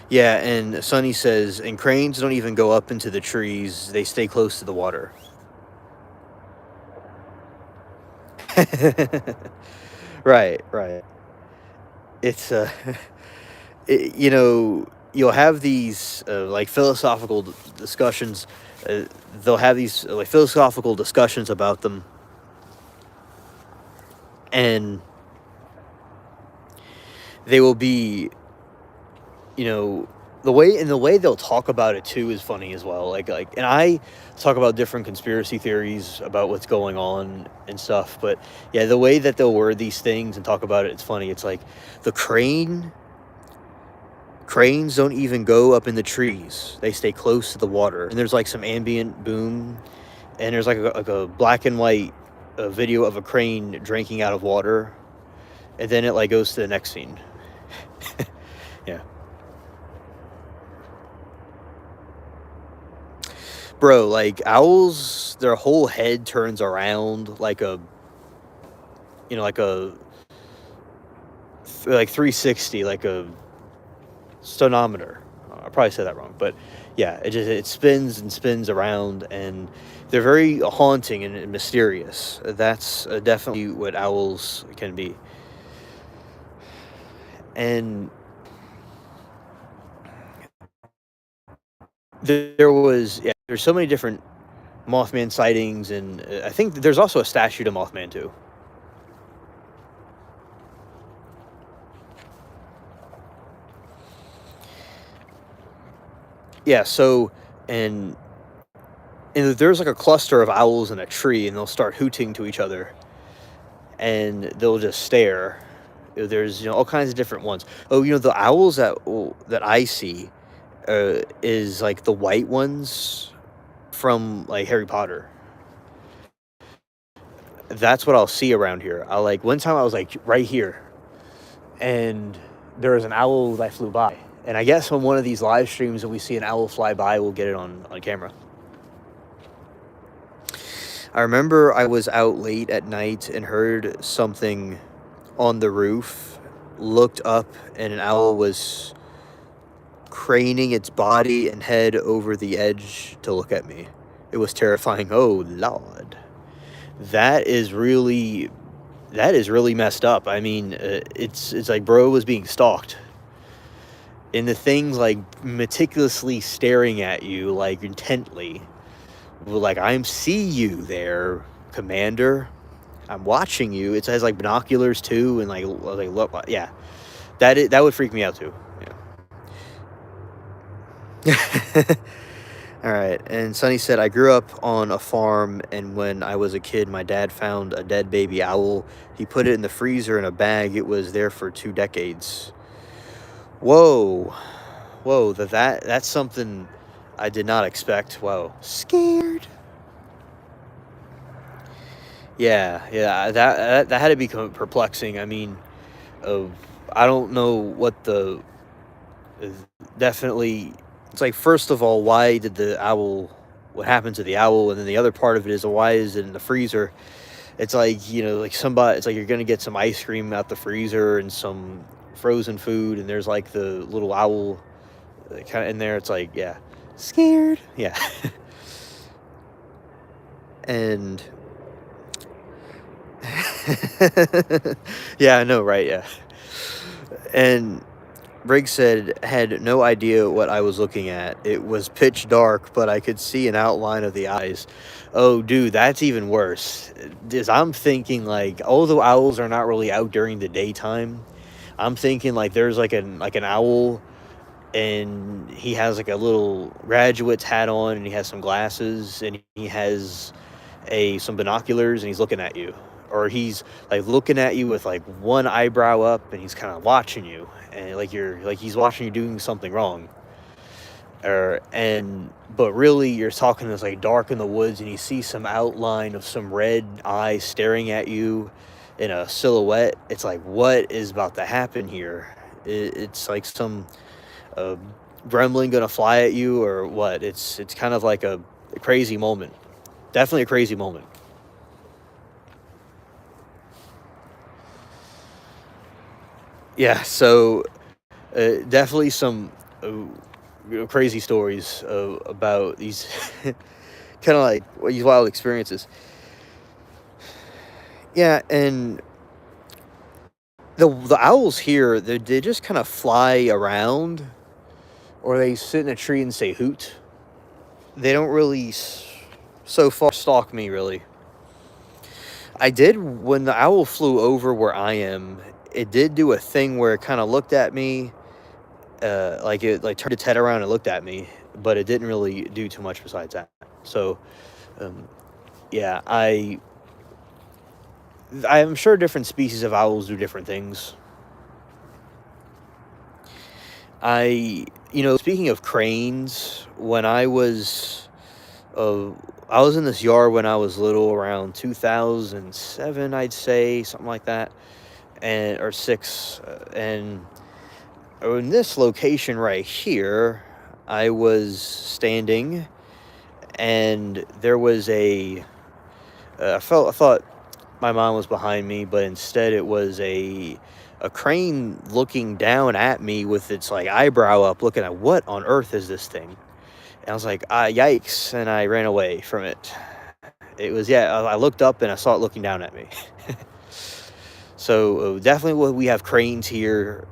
Yeah, and Sonny says, and cranes don't even go up into the trees; they stay close to the water. Right, right. It's you'll have these like philosophical discussions. They'll have these like philosophical discussions about them, and they will be, you know, the way they'll talk about it too is funny as well. And I talk about different conspiracy theories about what's going on and stuff, but yeah, the way that they'll word these things and talk about it, it's funny. It's like the cranes don't even go up in the trees; they stay close to the water. And there's like some ambient boom, and there's like a black and white video of a crane drinking out of water, and then it like goes to the next scene. Yeah. Bro, like owls, their whole head turns around like like a like 360, like a stonometer. I probably said that wrong, but yeah, it spins and spins around, and they're very haunting and mysterious. That's definitely what owls can be. And there's so many different Mothman sightings, and I think there's also a statue to Mothman too. Yeah, so and there's like a cluster of owls in a tree, and they'll start hooting to each other, and they'll just stare. There's all kinds of different ones. Oh, the owls that I see is like the white ones from like Harry Potter. That's what I'll see around here. One time I was like right here, and there was an owl that flew by. And I guess on one of these live streams, when we see an owl fly by, we'll get it on camera. I remember I was out late at night and heard something on the roof, looked up, and an owl was craning its body and head over the edge to look at me. It was terrifying. Oh, Lord. That is really messed up. I mean, it's like bro was being stalked. And the thing's like meticulously staring at you, like intently. Like, see you there, Commander. I'm watching you. It has like binoculars too, and like look, yeah. That would freak me out too. Yeah. All right. And Sonny said, I grew up on a farm, and when I was a kid, my dad found a dead baby owl. He put it in the freezer in a bag. It was there for 2 decades. Whoa. That's something I did not expect. Whoa. Scared. Yeah. That had to be perplexing. I mean, I don't know what definitely. It's like, first of all, why did what happened to the owl? And then the other part of it is, why is it in the freezer? It's like, it's like you're going to get some ice cream out the freezer and some frozen food, and there's like the little owl kind of in there. It's like, yeah, scared. Yeah. And yeah, I know, right? Yeah. And Briggs said, had no idea what I was looking at. It was pitch dark, but I could see an outline of the eyes. Oh, dude, that's even worse. I'm thinking, like, although owls are not really out during the daytime, I'm thinking like there's like an owl, and he has like a little graduate's hat on, and he has some glasses, and he has some binoculars, and he's looking at you. Or he's like looking at you with like one eyebrow up, and he's kind of watching you, and like he's watching you doing something wrong. But really you're talking this like dark in the woods, and you see some outline of some red eyes staring at you in a silhouette. It's like, what is about to happen here? It's like some uh, gremlin gonna fly at you or what? It's kind of like a crazy moment. Definitely a crazy moment. Yeah, so definitely some crazy stories about these kind of like these wild experiences. Yeah, and the owls here, they just kind of fly around, or they sit in a tree and say hoot. They don't really so far stalk me really. I did when the owl flew over where I am. It did do a thing where it kind of looked at me, like it like turned its head around and looked at me, but it didn't really do too much besides that. So, um, yeah, I'm sure different species of owls do different things. Speaking of cranes, uh, I was in this yard when I was little, around 2007, I'd say, something like that, and or six, and in this location right here, I was standing, and there was I thought my mom was behind me, but instead it was a crane looking down at me with its like eyebrow up, looking at what on earth is this thing? And I was like, yikes, and I ran away from it. It was yeah. I looked up and I saw it looking down at me. So definitely, we have cranes here,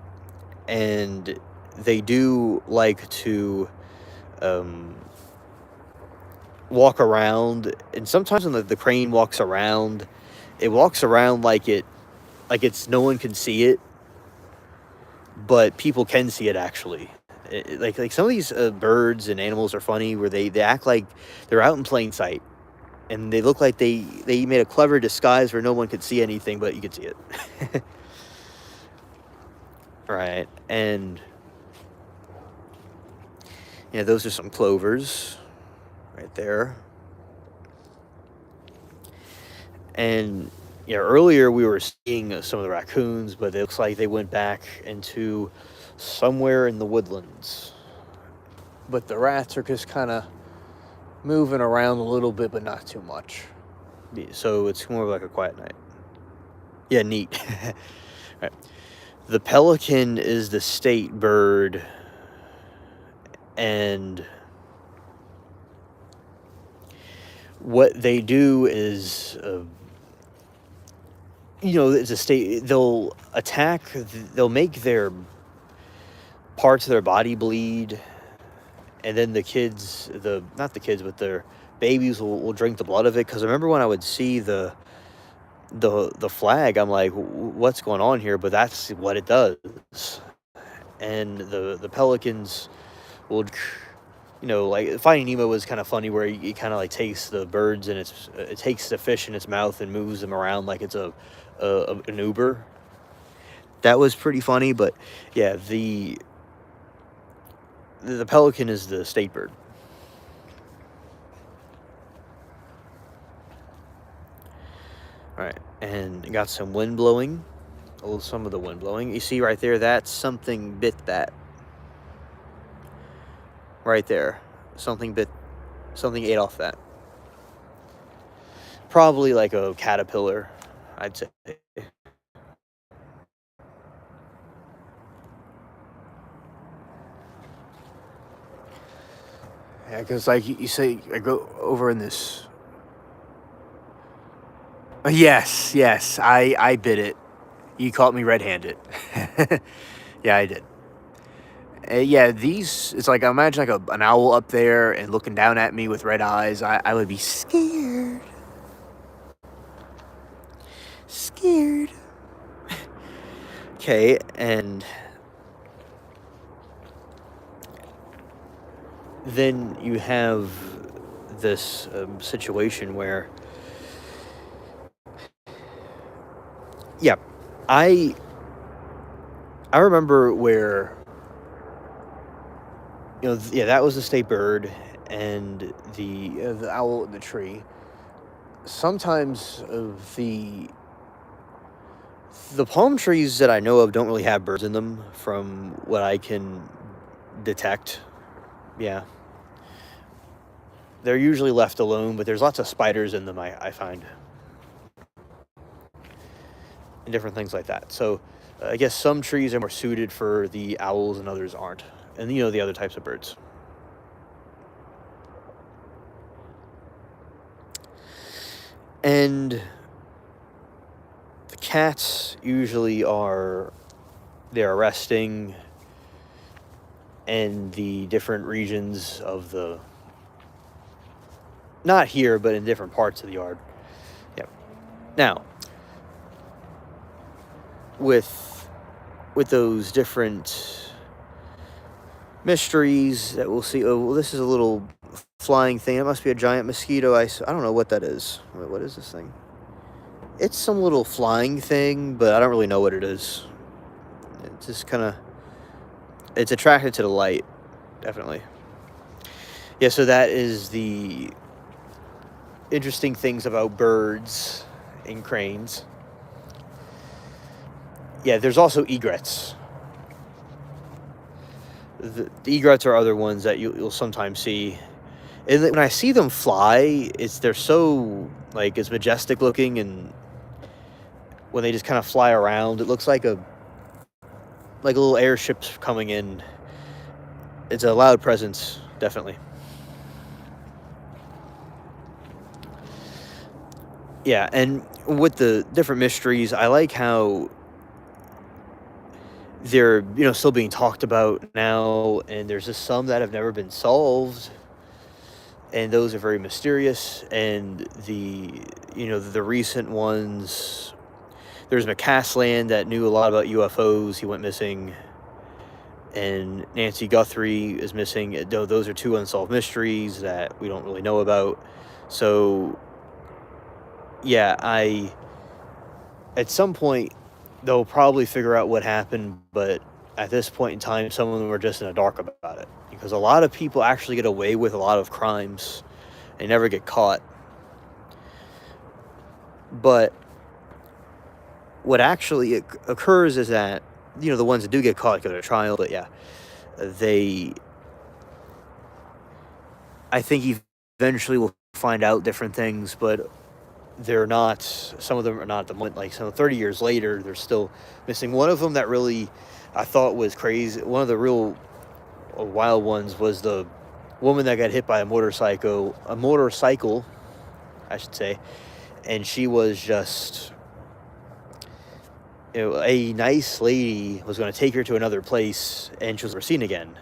and they do like to um, walk around. And sometimes when the crane walks around, it walks around like it's no one can see it, but people can see it actually. Like some of these birds and animals are funny where they act like they're out in plain sight, and they look like they made a clever disguise where no one could see anything, but you could see it. Right, and yeah, those are some clovers right there. And yeah, earlier we were seeing some of the raccoons, but it looks like they went back into somewhere in the woodlands. But the rats are just kind of moving around a little bit, but not too much. So it's more of like a quiet night. Yeah, neat. Right. The pelican is the state bird, and what they do is, it's a state. They'll attack. They'll make their parts of their body bleed, and then the kids, the not the kids, but their babies will drink the blood of it. Because I remember when I would see the flag, I'm like, what's going on here? But that's what it does. And the pelicans will, like Finding Nemo was kind of funny, where he kind of like takes the birds and it takes the fish in its mouth and moves them around like it's an Uber. That was pretty funny, but yeah, the pelican is the state bird. All right, and got some wind blowing. Oh, some of the wind blowing. You see right there, that's something bit that. Right there. Something ate off that. Probably like a caterpillar, I'd say. Yeah, because like you say, I go over in this. Yes, I bit it. You caught me red-handed. Yeah, I did. Yeah, it's like, I imagine like an owl up there and looking down at me with red eyes. I would be scared. Scared. Okay, and then you have this situation where, yeah, I remember where yeah, that was the state bird, and the owl in the tree. Sometimes the palm trees that I know of don't really have birds in them, from what I can detect. Yeah, they're usually left alone, but there's lots of spiders in them. I find, and different things like that. So I guess some trees are more suited for the owls and others aren't, and the other types of birds. And the cats usually they're resting in the different regions of the, not here, but in different parts of the yard. Yep. Now, with those different mysteries that we'll see. Oh, well, this is a little flying thing. It must be a giant mosquito. I don't know what that is. What is this thing? It's some little flying thing, but I don't really know what it is. It's just kind of, it's attracted to the light, definitely. Yeah, so that is the interesting things about birds and cranes. Yeah, there's also egrets. The egrets are other ones that you'll sometimes see. And when I see them fly, they're so, like, it's majestic looking, and when they just kind of fly around, it looks like a little airship coming in. It's a loud presence, definitely. Yeah, and with the different mysteries, I like how they're still being talked about now, and there's just some that have never been solved, and those are very mysterious. And the recent ones, there's McCaslin that knew a lot about UFOs. He went missing, and Nancy Guthrie is missing. Those are two unsolved mysteries that we don't really know about. So yeah, at some point they'll probably figure out what happened, but at this point in time, some of them are just in the dark about it, because a lot of people actually get away with a lot of crimes. They never get caught. But what actually occurs is that, the ones that do get caught go to trial, but yeah, I think eventually will find out different things, but they're not, some of them are not at the moment. Like, some 30 years later, they're still missing. One of them that really I thought was crazy, one of the real wild ones, was the woman that got hit by a motorcycle, I should say, and she was just, a nice lady was going to take her to another place, and she was never seen again.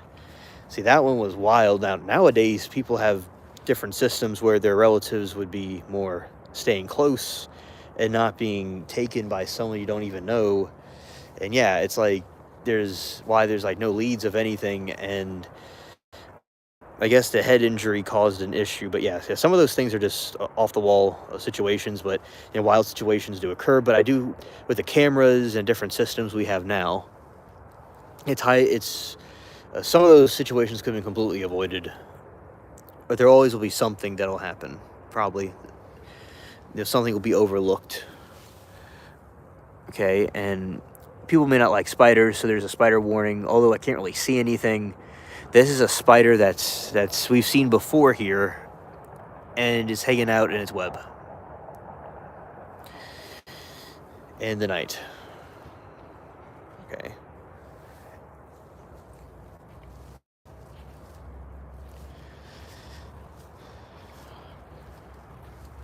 See, that one was wild. Nowadays, people have different systems where their relatives would be more staying close and not being taken by someone you don't even know. And yeah, it's like there's like no leads of anything, and I guess the head injury caused an issue. But yeah, some of those things are just off the wall situations, but wild situations do occur. But I do, with the cameras and different systems we have now, it's some of those situations could be completely avoided, but there always will be something that'll happen. Probably, something will be overlooked. Okay, and people may not like spiders, so there's a spider warning. Although I can't really see anything, this is a spider that's we've seen before here, and is hanging out in its web in the night. Okay.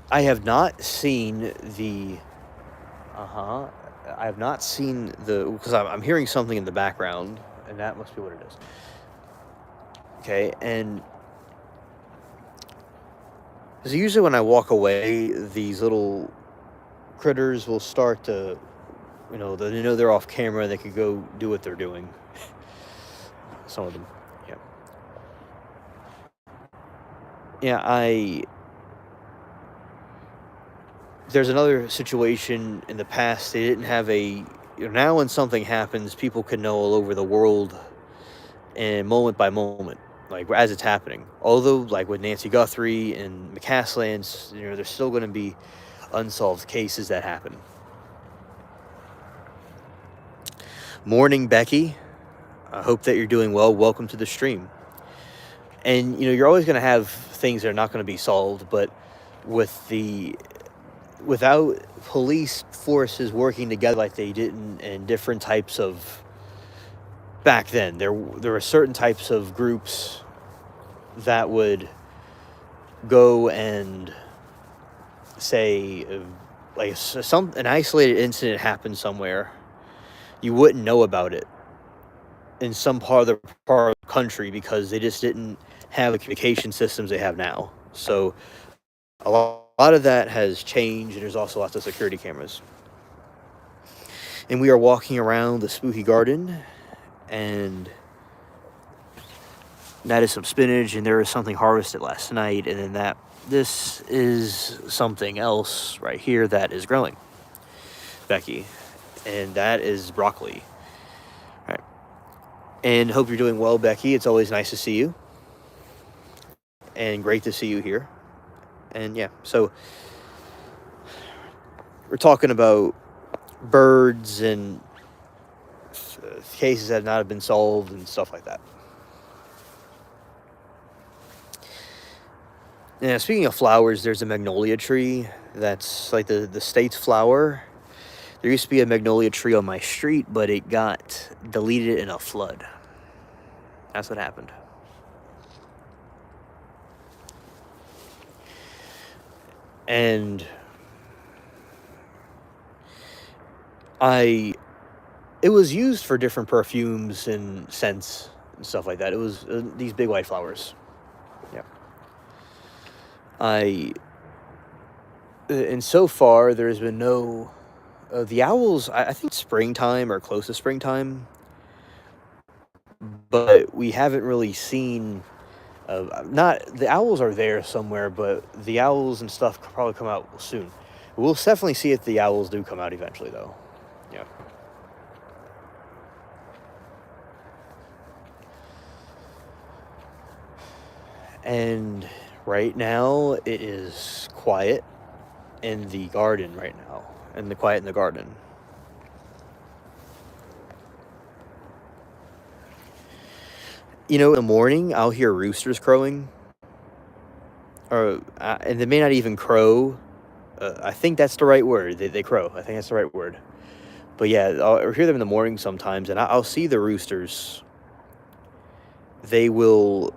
I have not seen the. I have not seen because I'm hearing something in the background, and that must be what it is. Okay, and because usually when I walk away, these little critters will start to, they know they're off camera, they could go do what they're doing. Some of them, yeah. Yeah, there's another situation in the past. They didn't have now when something happens, people can know all over the world, and moment by moment. like as it's happening. Although, like with Nancy Guthrie and McCaslands, there's still going to be unsolved cases that happen. Morning, Becky. I hope that you're doing well. Welcome to the stream. And you're always going to have things that are not going to be solved, but without police forces working together like they did in different types of back then, there were certain types of groups that would go and say, like an isolated incident happened somewhere, you wouldn't know about it in some part of the country because they just didn't have the communication systems they have now. So a lot of that has changed, and there's also lots of security cameras. And we are walking around the spooky garden, and that is some spinach, and there is something harvested last night, and then this is something else right here that is growing, Becky, and that is broccoli. All right. And hope you're doing well, Becky. It's always nice to see you, and great to see you here. And yeah, so we're talking about birds and cases that have not been solved and stuff like that. Yeah, speaking of flowers, there's a magnolia tree that's like the state's flower. There used to be a magnolia tree on my street, but it got deleted in a flood. That's what happened. And it was used for different perfumes and scents and stuff like that. It was these big white flowers. Yeah. And so far there's been no, the owls, I think springtime or close to springtime, but we haven't really seen, not, the owls are there somewhere, but the owls and stuff could probably come out soon. We'll definitely see if the owls do come out eventually, though. Yeah. And right now it is quiet in the garden right now, and the quiet in the garden. In the morning I'll hear roosters crowing, and they may not even crow. I think that's the right word. They crow. I think that's the right word. But yeah, I'll hear them in the morning sometimes, and I'll see the roosters. They will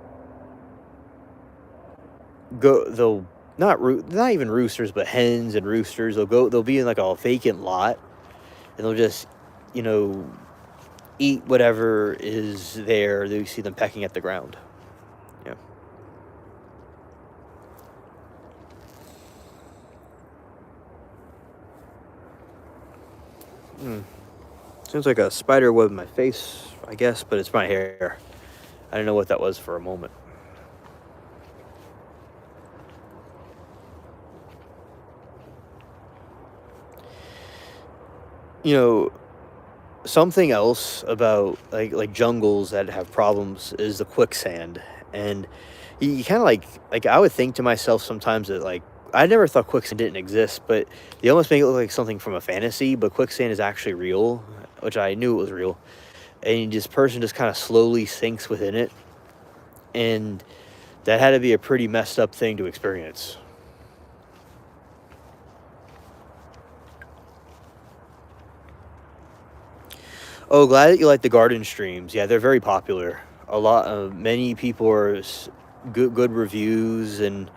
go. They'll not even roosters, but hens and roosters. They'll be in like a vacant lot, and they'll just, eat whatever is there. You see them pecking at the ground. Yeah. Seems like a spider web in my face, I guess, but it's my hair. I didn't know what that was for a moment. Something else about like jungles that have problems is the quicksand. And you kind of like I would think to myself sometimes that, like, I never thought quicksand didn't exist, but they almost make it look like something from a fantasy, but quicksand is actually real, which I knew it was real. And this person just kind of slowly sinks within it, and that had to be a pretty messed up thing to experience. Oh, glad that you like the garden streams. Yeah, they're very popular. Many people are good reviews, and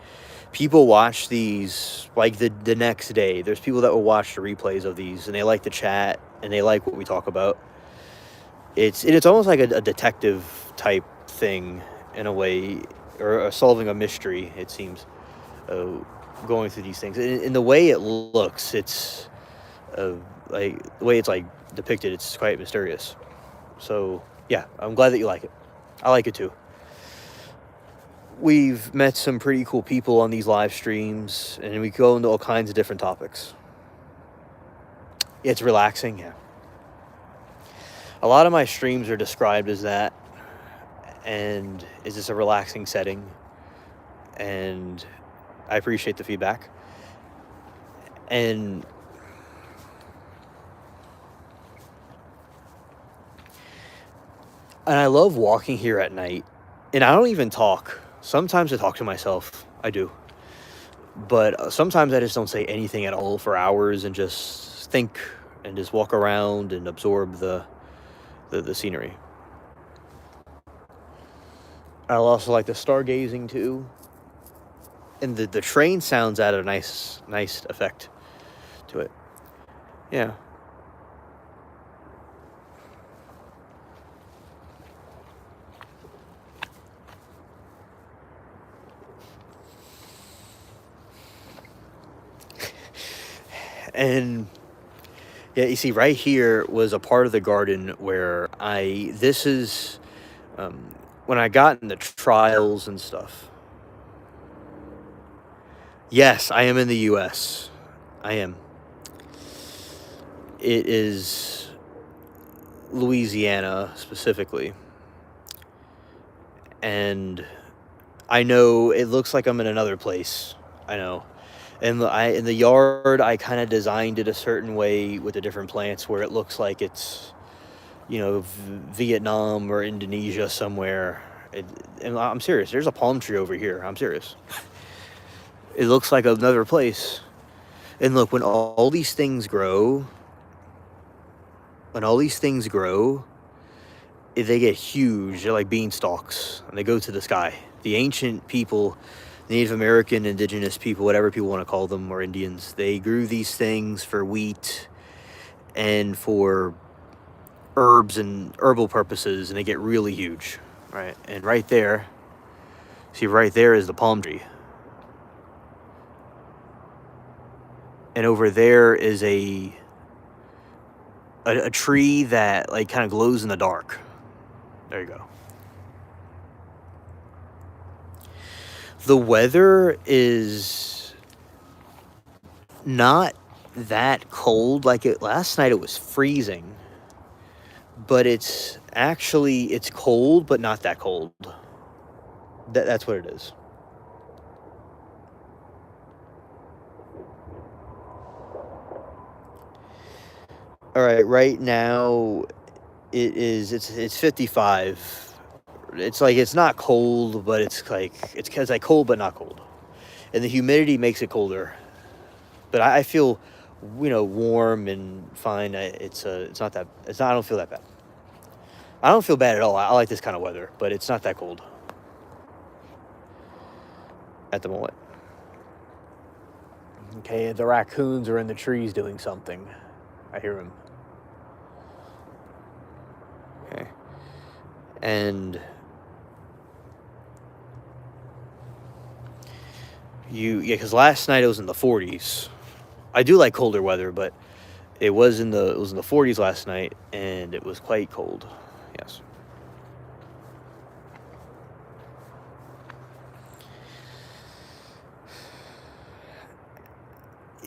people watch these like the next day. There's people that will watch the replays of these, and they like the chat, and they like what we talk about. It's almost like a detective type thing in a way, or solving a mystery. It seems, going through these things. In the way it looks, it's like the way it's like depicted, it's quite mysterious. So yeah, I'm glad that you like it. I like it too. We've met some pretty cool people on these live streams, and we go into all kinds of different topics. It's relaxing, yeah. A lot of my streams are described as that, And is this a relaxing setting? And I appreciate the feedback. And I love walking here at night. And I don't even talk. Sometimes I talk to myself. I do. But sometimes I just don't say anything at all for hours and just think and just walk around and absorb the scenery. I also like the stargazing too. And the train sounds add a nice effect to it. Yeah. And yeah, you see, right here was a part of the garden where this is when I got in the trials and stuff. Yes, I am in the US. I am. It is Louisiana specifically. And I know it looks like I'm in another place. I know. And in the yard, I kind of designed it a certain way with the different plants where it looks like it's, Vietnam or Indonesia somewhere. And I'm serious. There's a palm tree over here. I'm serious. It looks like another place. And look, when all these things grow, they get huge. They're like beanstalks, and they go to the sky. The ancient people, Native American, indigenous people, whatever people want to call them, or Indians, they grew these things for wheat and for herbs and herbal purposes, and they get really huge, right? And right there is the palm tree. And over there is a tree that like kind of glows in the dark. There you go. The weather is not that cold. Last night it was freezing, but it's cold, but not that cold. That's what it is. All right, right now it's 55. It's not cold, but it's cold but not cold. And the humidity makes it colder. But I feel, warm and fine. I don't feel that bad. I don't feel bad at all. I like this kind of weather, but it's not that cold at the moment. Okay, the raccoons are in the trees doing something. I hear them. Okay. And because last night it was in the 40s. I do like colder weather, but it was in the 40s last night, and it was quite cold. Yes.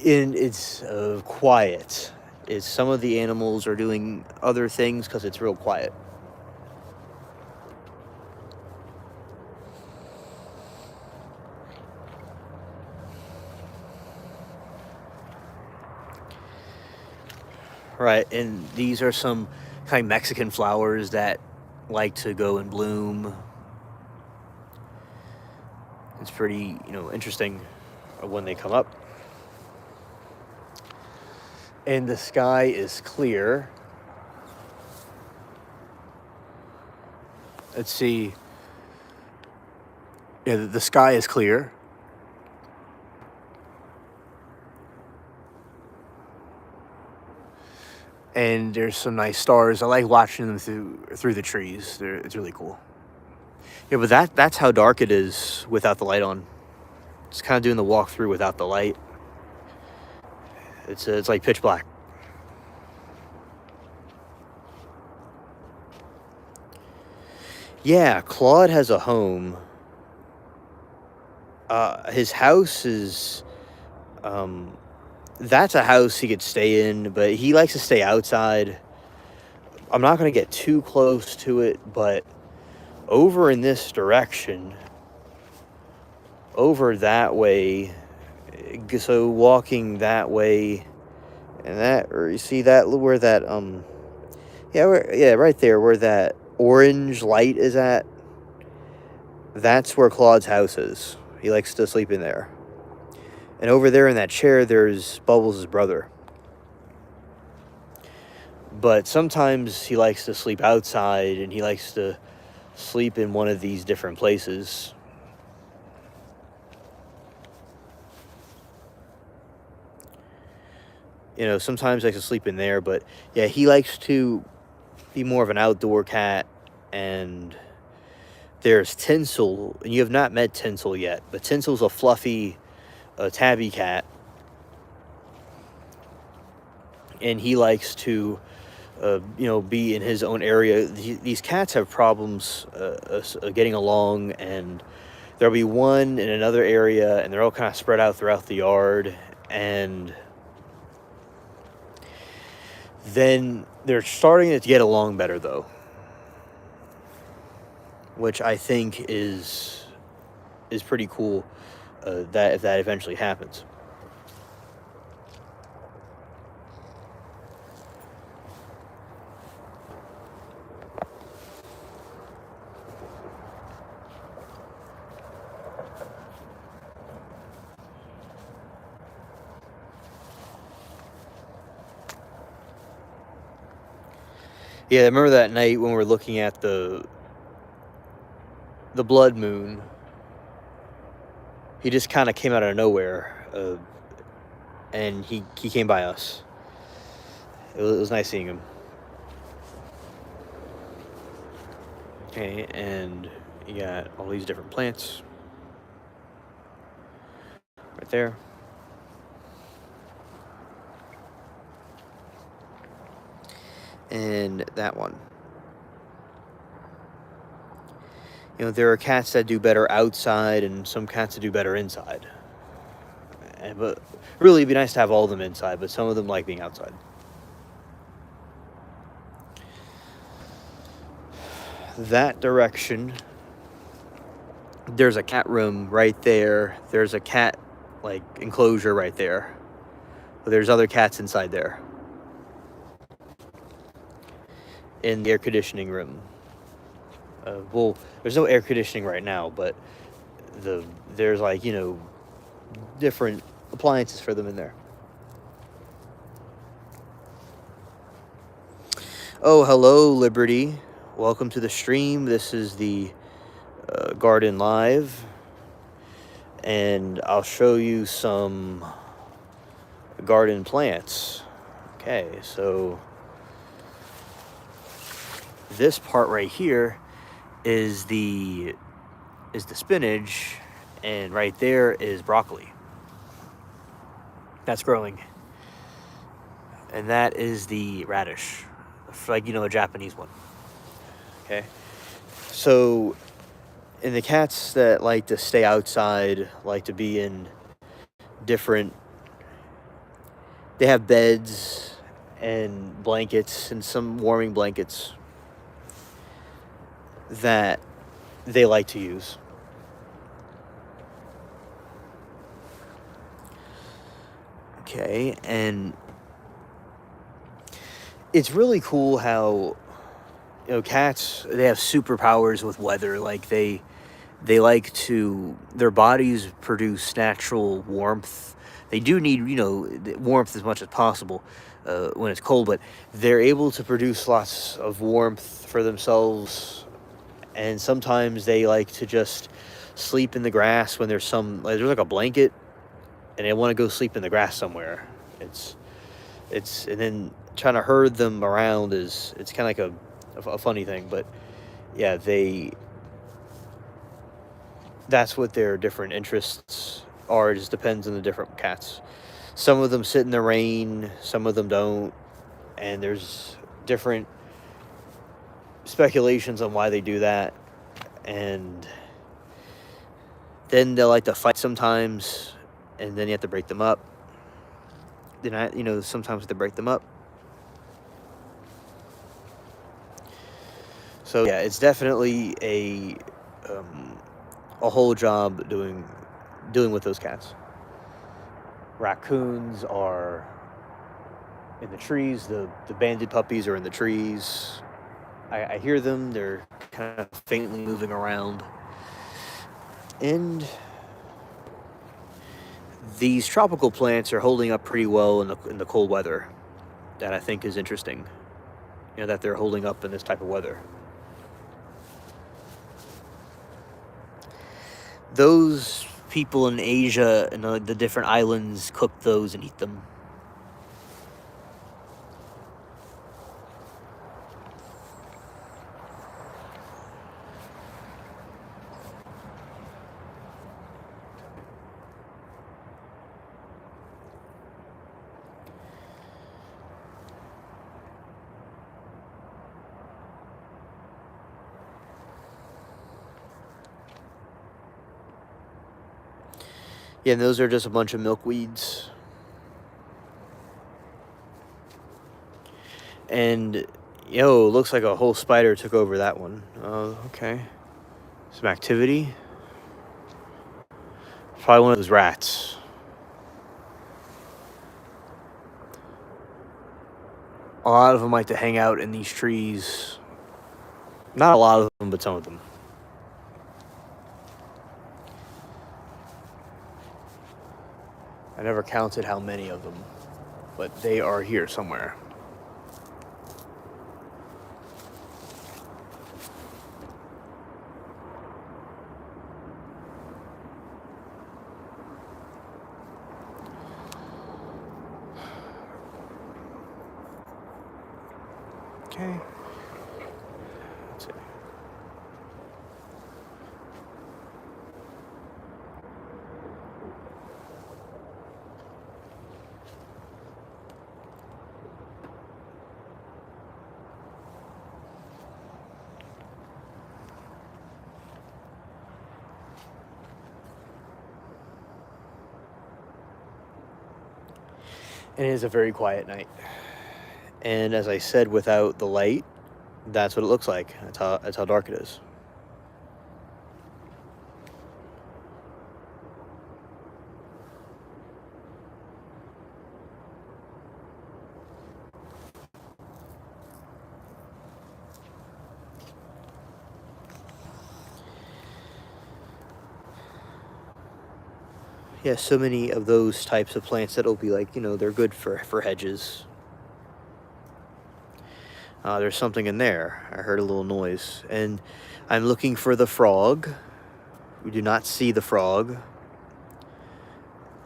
And it's quiet. Some of the animals are doing other things because it's real quiet. Right, and these are some kind of Mexican flowers that like to go and bloom. It's pretty, interesting when they come up. And the sky is clear. Let's see. Yeah, the sky is clear. And there's some nice stars. I like watching them through the trees. It's really cool. Yeah, but that's how dark it is without the light on. It's kind of doing the walkthrough without the light. It's like pitch black. Yeah, Claude has a home. His house is, that's a house he could stay in, but he likes to stay outside. I'm not going to get too close to it, but over in this direction, over that way. So walking that way, and that, or you see that where that yeah, right there where that orange light is at. That's where Claude's house is. He likes to sleep in there. And over there in that chair, there's Bubbles' brother. But sometimes he likes to sleep outside, and he likes to sleep in one of these different places. You know, sometimes he likes to sleep in there, but yeah, he likes to be more of an outdoor cat. And there's Tinsel, and you have not met Tinsel yet, but Tinsel's a fluffy tabby cat. And he likes to be in his own area. These cats have problems getting along, and there'll be one in another area, and they're all kind of spread out throughout the yard. And then they're starting to get along better, though, which I think is pretty cool. That if that eventually happens. Yeah, I remember that night when we were looking at the blood moon. He just kind of came out of nowhere, and he came by us. It was nice seeing him. Okay, and you got all these different plants right there. And that one. You know, there are cats that do better outside, and some cats that do better inside. But really, it'd be nice to have all of them inside, but some of them like being outside. That direction, there's a cat room right there. There's a cat, enclosure right there. But there's other cats inside there. In the air conditioning room. Well, there's no air conditioning right now, but there's different appliances for them in there. Oh, hello, Liberty. Welcome to the stream. This is the Garden Live, and I'll show you some garden plants. Okay, so this part right here is the spinach, and right there is broccoli. That's growing. And that is the radish, a Japanese one. Okay. So, and the cats that like to stay outside, like to be in different, they have beds and blankets and some warming blankets that they like to use. Okay, and it's really cool how, cats, they have superpowers with weather. They like to, their bodies produce natural warmth. They do need, warmth as much as possible when it's cold, but they're able to produce lots of warmth for themselves. And sometimes they like to just sleep in the grass when there's there's a blanket, and they want to go sleep in the grass somewhere. And then trying to herd them around it's kind of like a funny thing, but yeah, that's what their different interests are. It just depends on the different cats. Some of them sit in the rain, some of them don't, and there's different speculations on why they do that. And then they'll like to fight sometimes, and then you have to break them up. Then sometimes you have to break them up. So yeah, it's definitely a whole job dealing with those cats. Raccoons are in the trees. The banded puppies are in the trees. I hear them. They're kind of faintly moving around. And these tropical plants are holding up pretty well in the cold weather. That I think is interesting. You know, that they're holding up in this type of weather. Those people in Asia and the different islands cook those and eat them. Yeah, and those are just a bunch of milkweeds. And, looks like a whole spider took over that one. Okay. Some activity. Probably one of those rats. A lot of them like to hang out in these trees. Not a lot of them, but some of them. I never counted how many of them, but they are here somewhere. Okay. Let's see. And it is a very quiet night. And as I said, without the light, that's what it looks like. That's how dark it is. Yeah, so many of those types of plants that'll be like, they're good for hedges. There's something in there. I heard a little noise. And I'm looking for the frog. We do not see the frog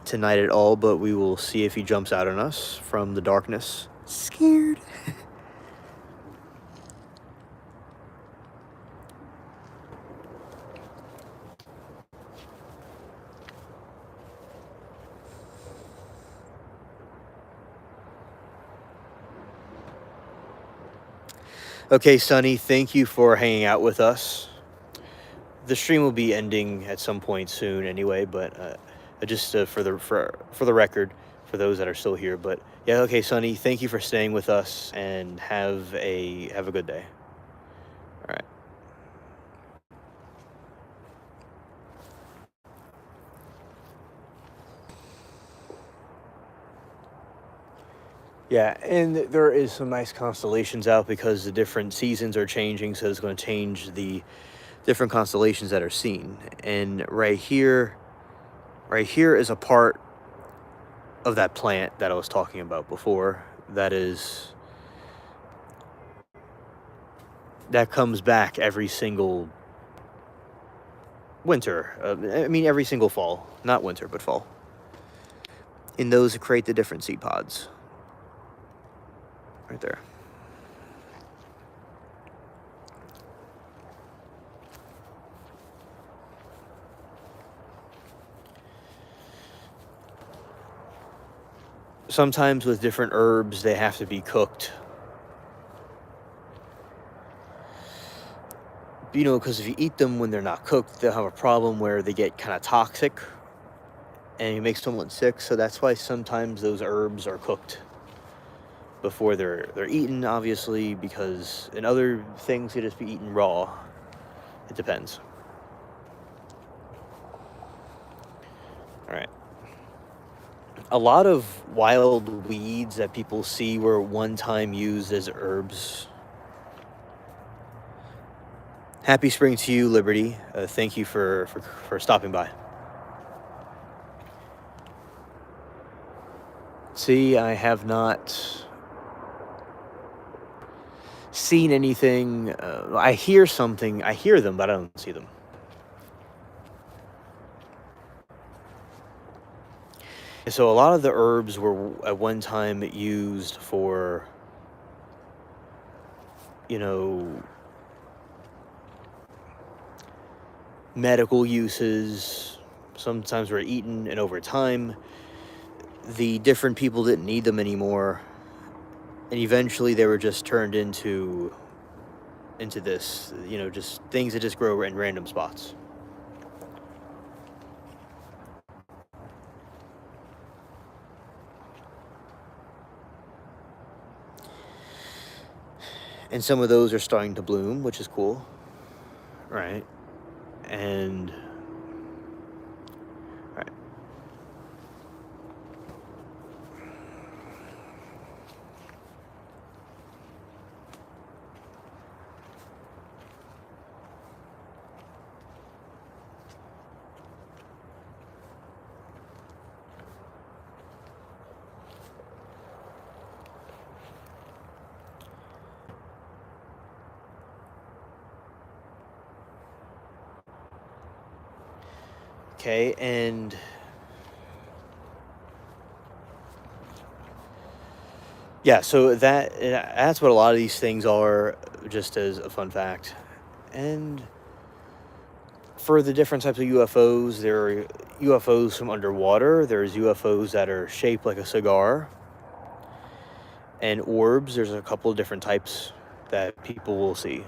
tonight at all, but we will see if he jumps out on us from the darkness. Scared. Okay, Sonny, thank you for hanging out with us. The stream will be ending at some point soon anyway, but just for the record, for those that are still here. But yeah, okay, Sonny, thank you for staying with us, and have a good day. All right. Yeah, and there is some nice constellations out because the different seasons are changing, so it's going to change the different constellations that are seen. And right here is a part of that plant that I was talking about before that comes back every single winter. Every single fall. Not winter, but fall. And those create the different seed pods. Right there. Sometimes with different herbs, they have to be cooked. Because if you eat them when they're not cooked, they'll have a problem where they get kind of toxic and it makes someone sick. So that's why sometimes those herbs are cooked. before they're eaten, obviously, because and other things could just be eaten raw. It depends. All right. A lot of wild weeds that people see were one time used as herbs. Happy spring to you, Liberty. Thank you for stopping by. See, I have not seen anything. I hear something. I hear them, but I don't see them. So a lot of the herbs were at one time used for, medical uses. Sometimes were eaten, and over time, the different people didn't need them anymore, and eventually they were just turned into this, just things that just grow in random spots. And some of those are starting to bloom, which is cool, right? And right. Okay, and yeah, so that's what a lot of these things are, just as a fun fact. And for the different types of UFOs, there are UFOs from underwater, there's UFOs that are shaped like a cigar, and orbs, there's a couple of different types that people will see.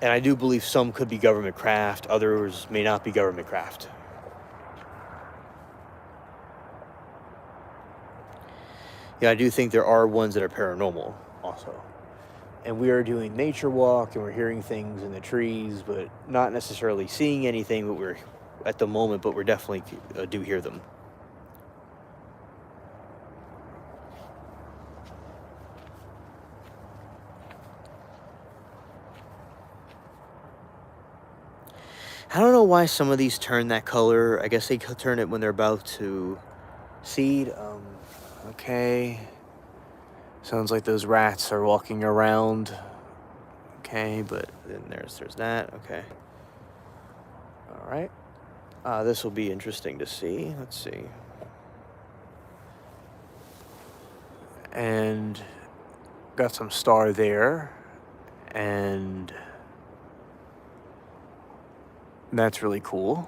And I do believe some could be government craft, others may not be government craft. Yeah, I do think there are ones that are paranormal also. And we are doing nature walk and we're hearing things in the trees, but not necessarily seeing anything, but we're at the moment, but we're definitely do hear them. I don't know why some of these turn that color. I guess they turn it when they're about to seed. Okay. Sounds like those rats are walking around. Okay, but then there's that. Okay. All right. This will be interesting to see. Let's see. And got some star there. And that's really cool.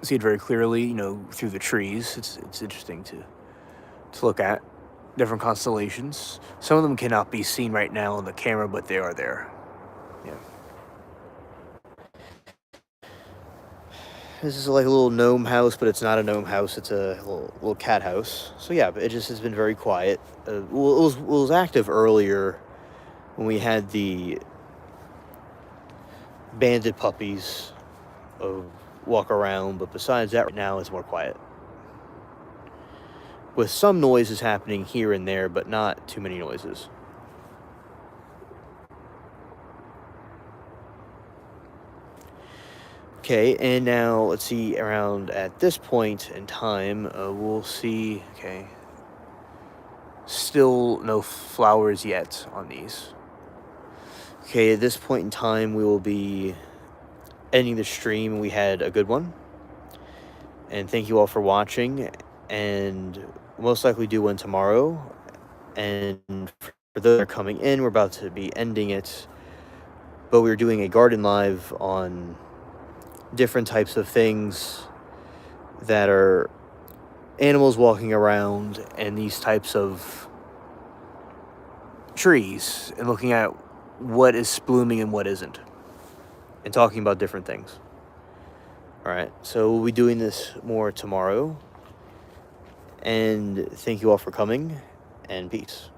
See it very clearly, through the trees. It's interesting to look at different constellations. Some of them cannot be seen right now on the camera, but they are there. Yeah. This is like a little gnome house, but it's not a gnome house. It's a little cat house. So yeah, but it just has been very quiet. It was active earlier when we had the banded puppies walk around, but besides that, right now it's more quiet. With some noises happening here and there, but not too many noises. Okay, and now let's see, around at this point in time, we'll see, okay, still no flowers yet on these. Okay, at this point in time, we will be ending the stream. We had a good one. And thank you all for watching. And most likely do one tomorrow. And for those that are coming in, we're about to be ending it. But we're doing a garden live on different types of things that are animals walking around and these types of trees and looking at what is blooming and what isn't, and talking about different things. All right, so we'll be doing this more tomorrow, and thank you all for coming, and peace.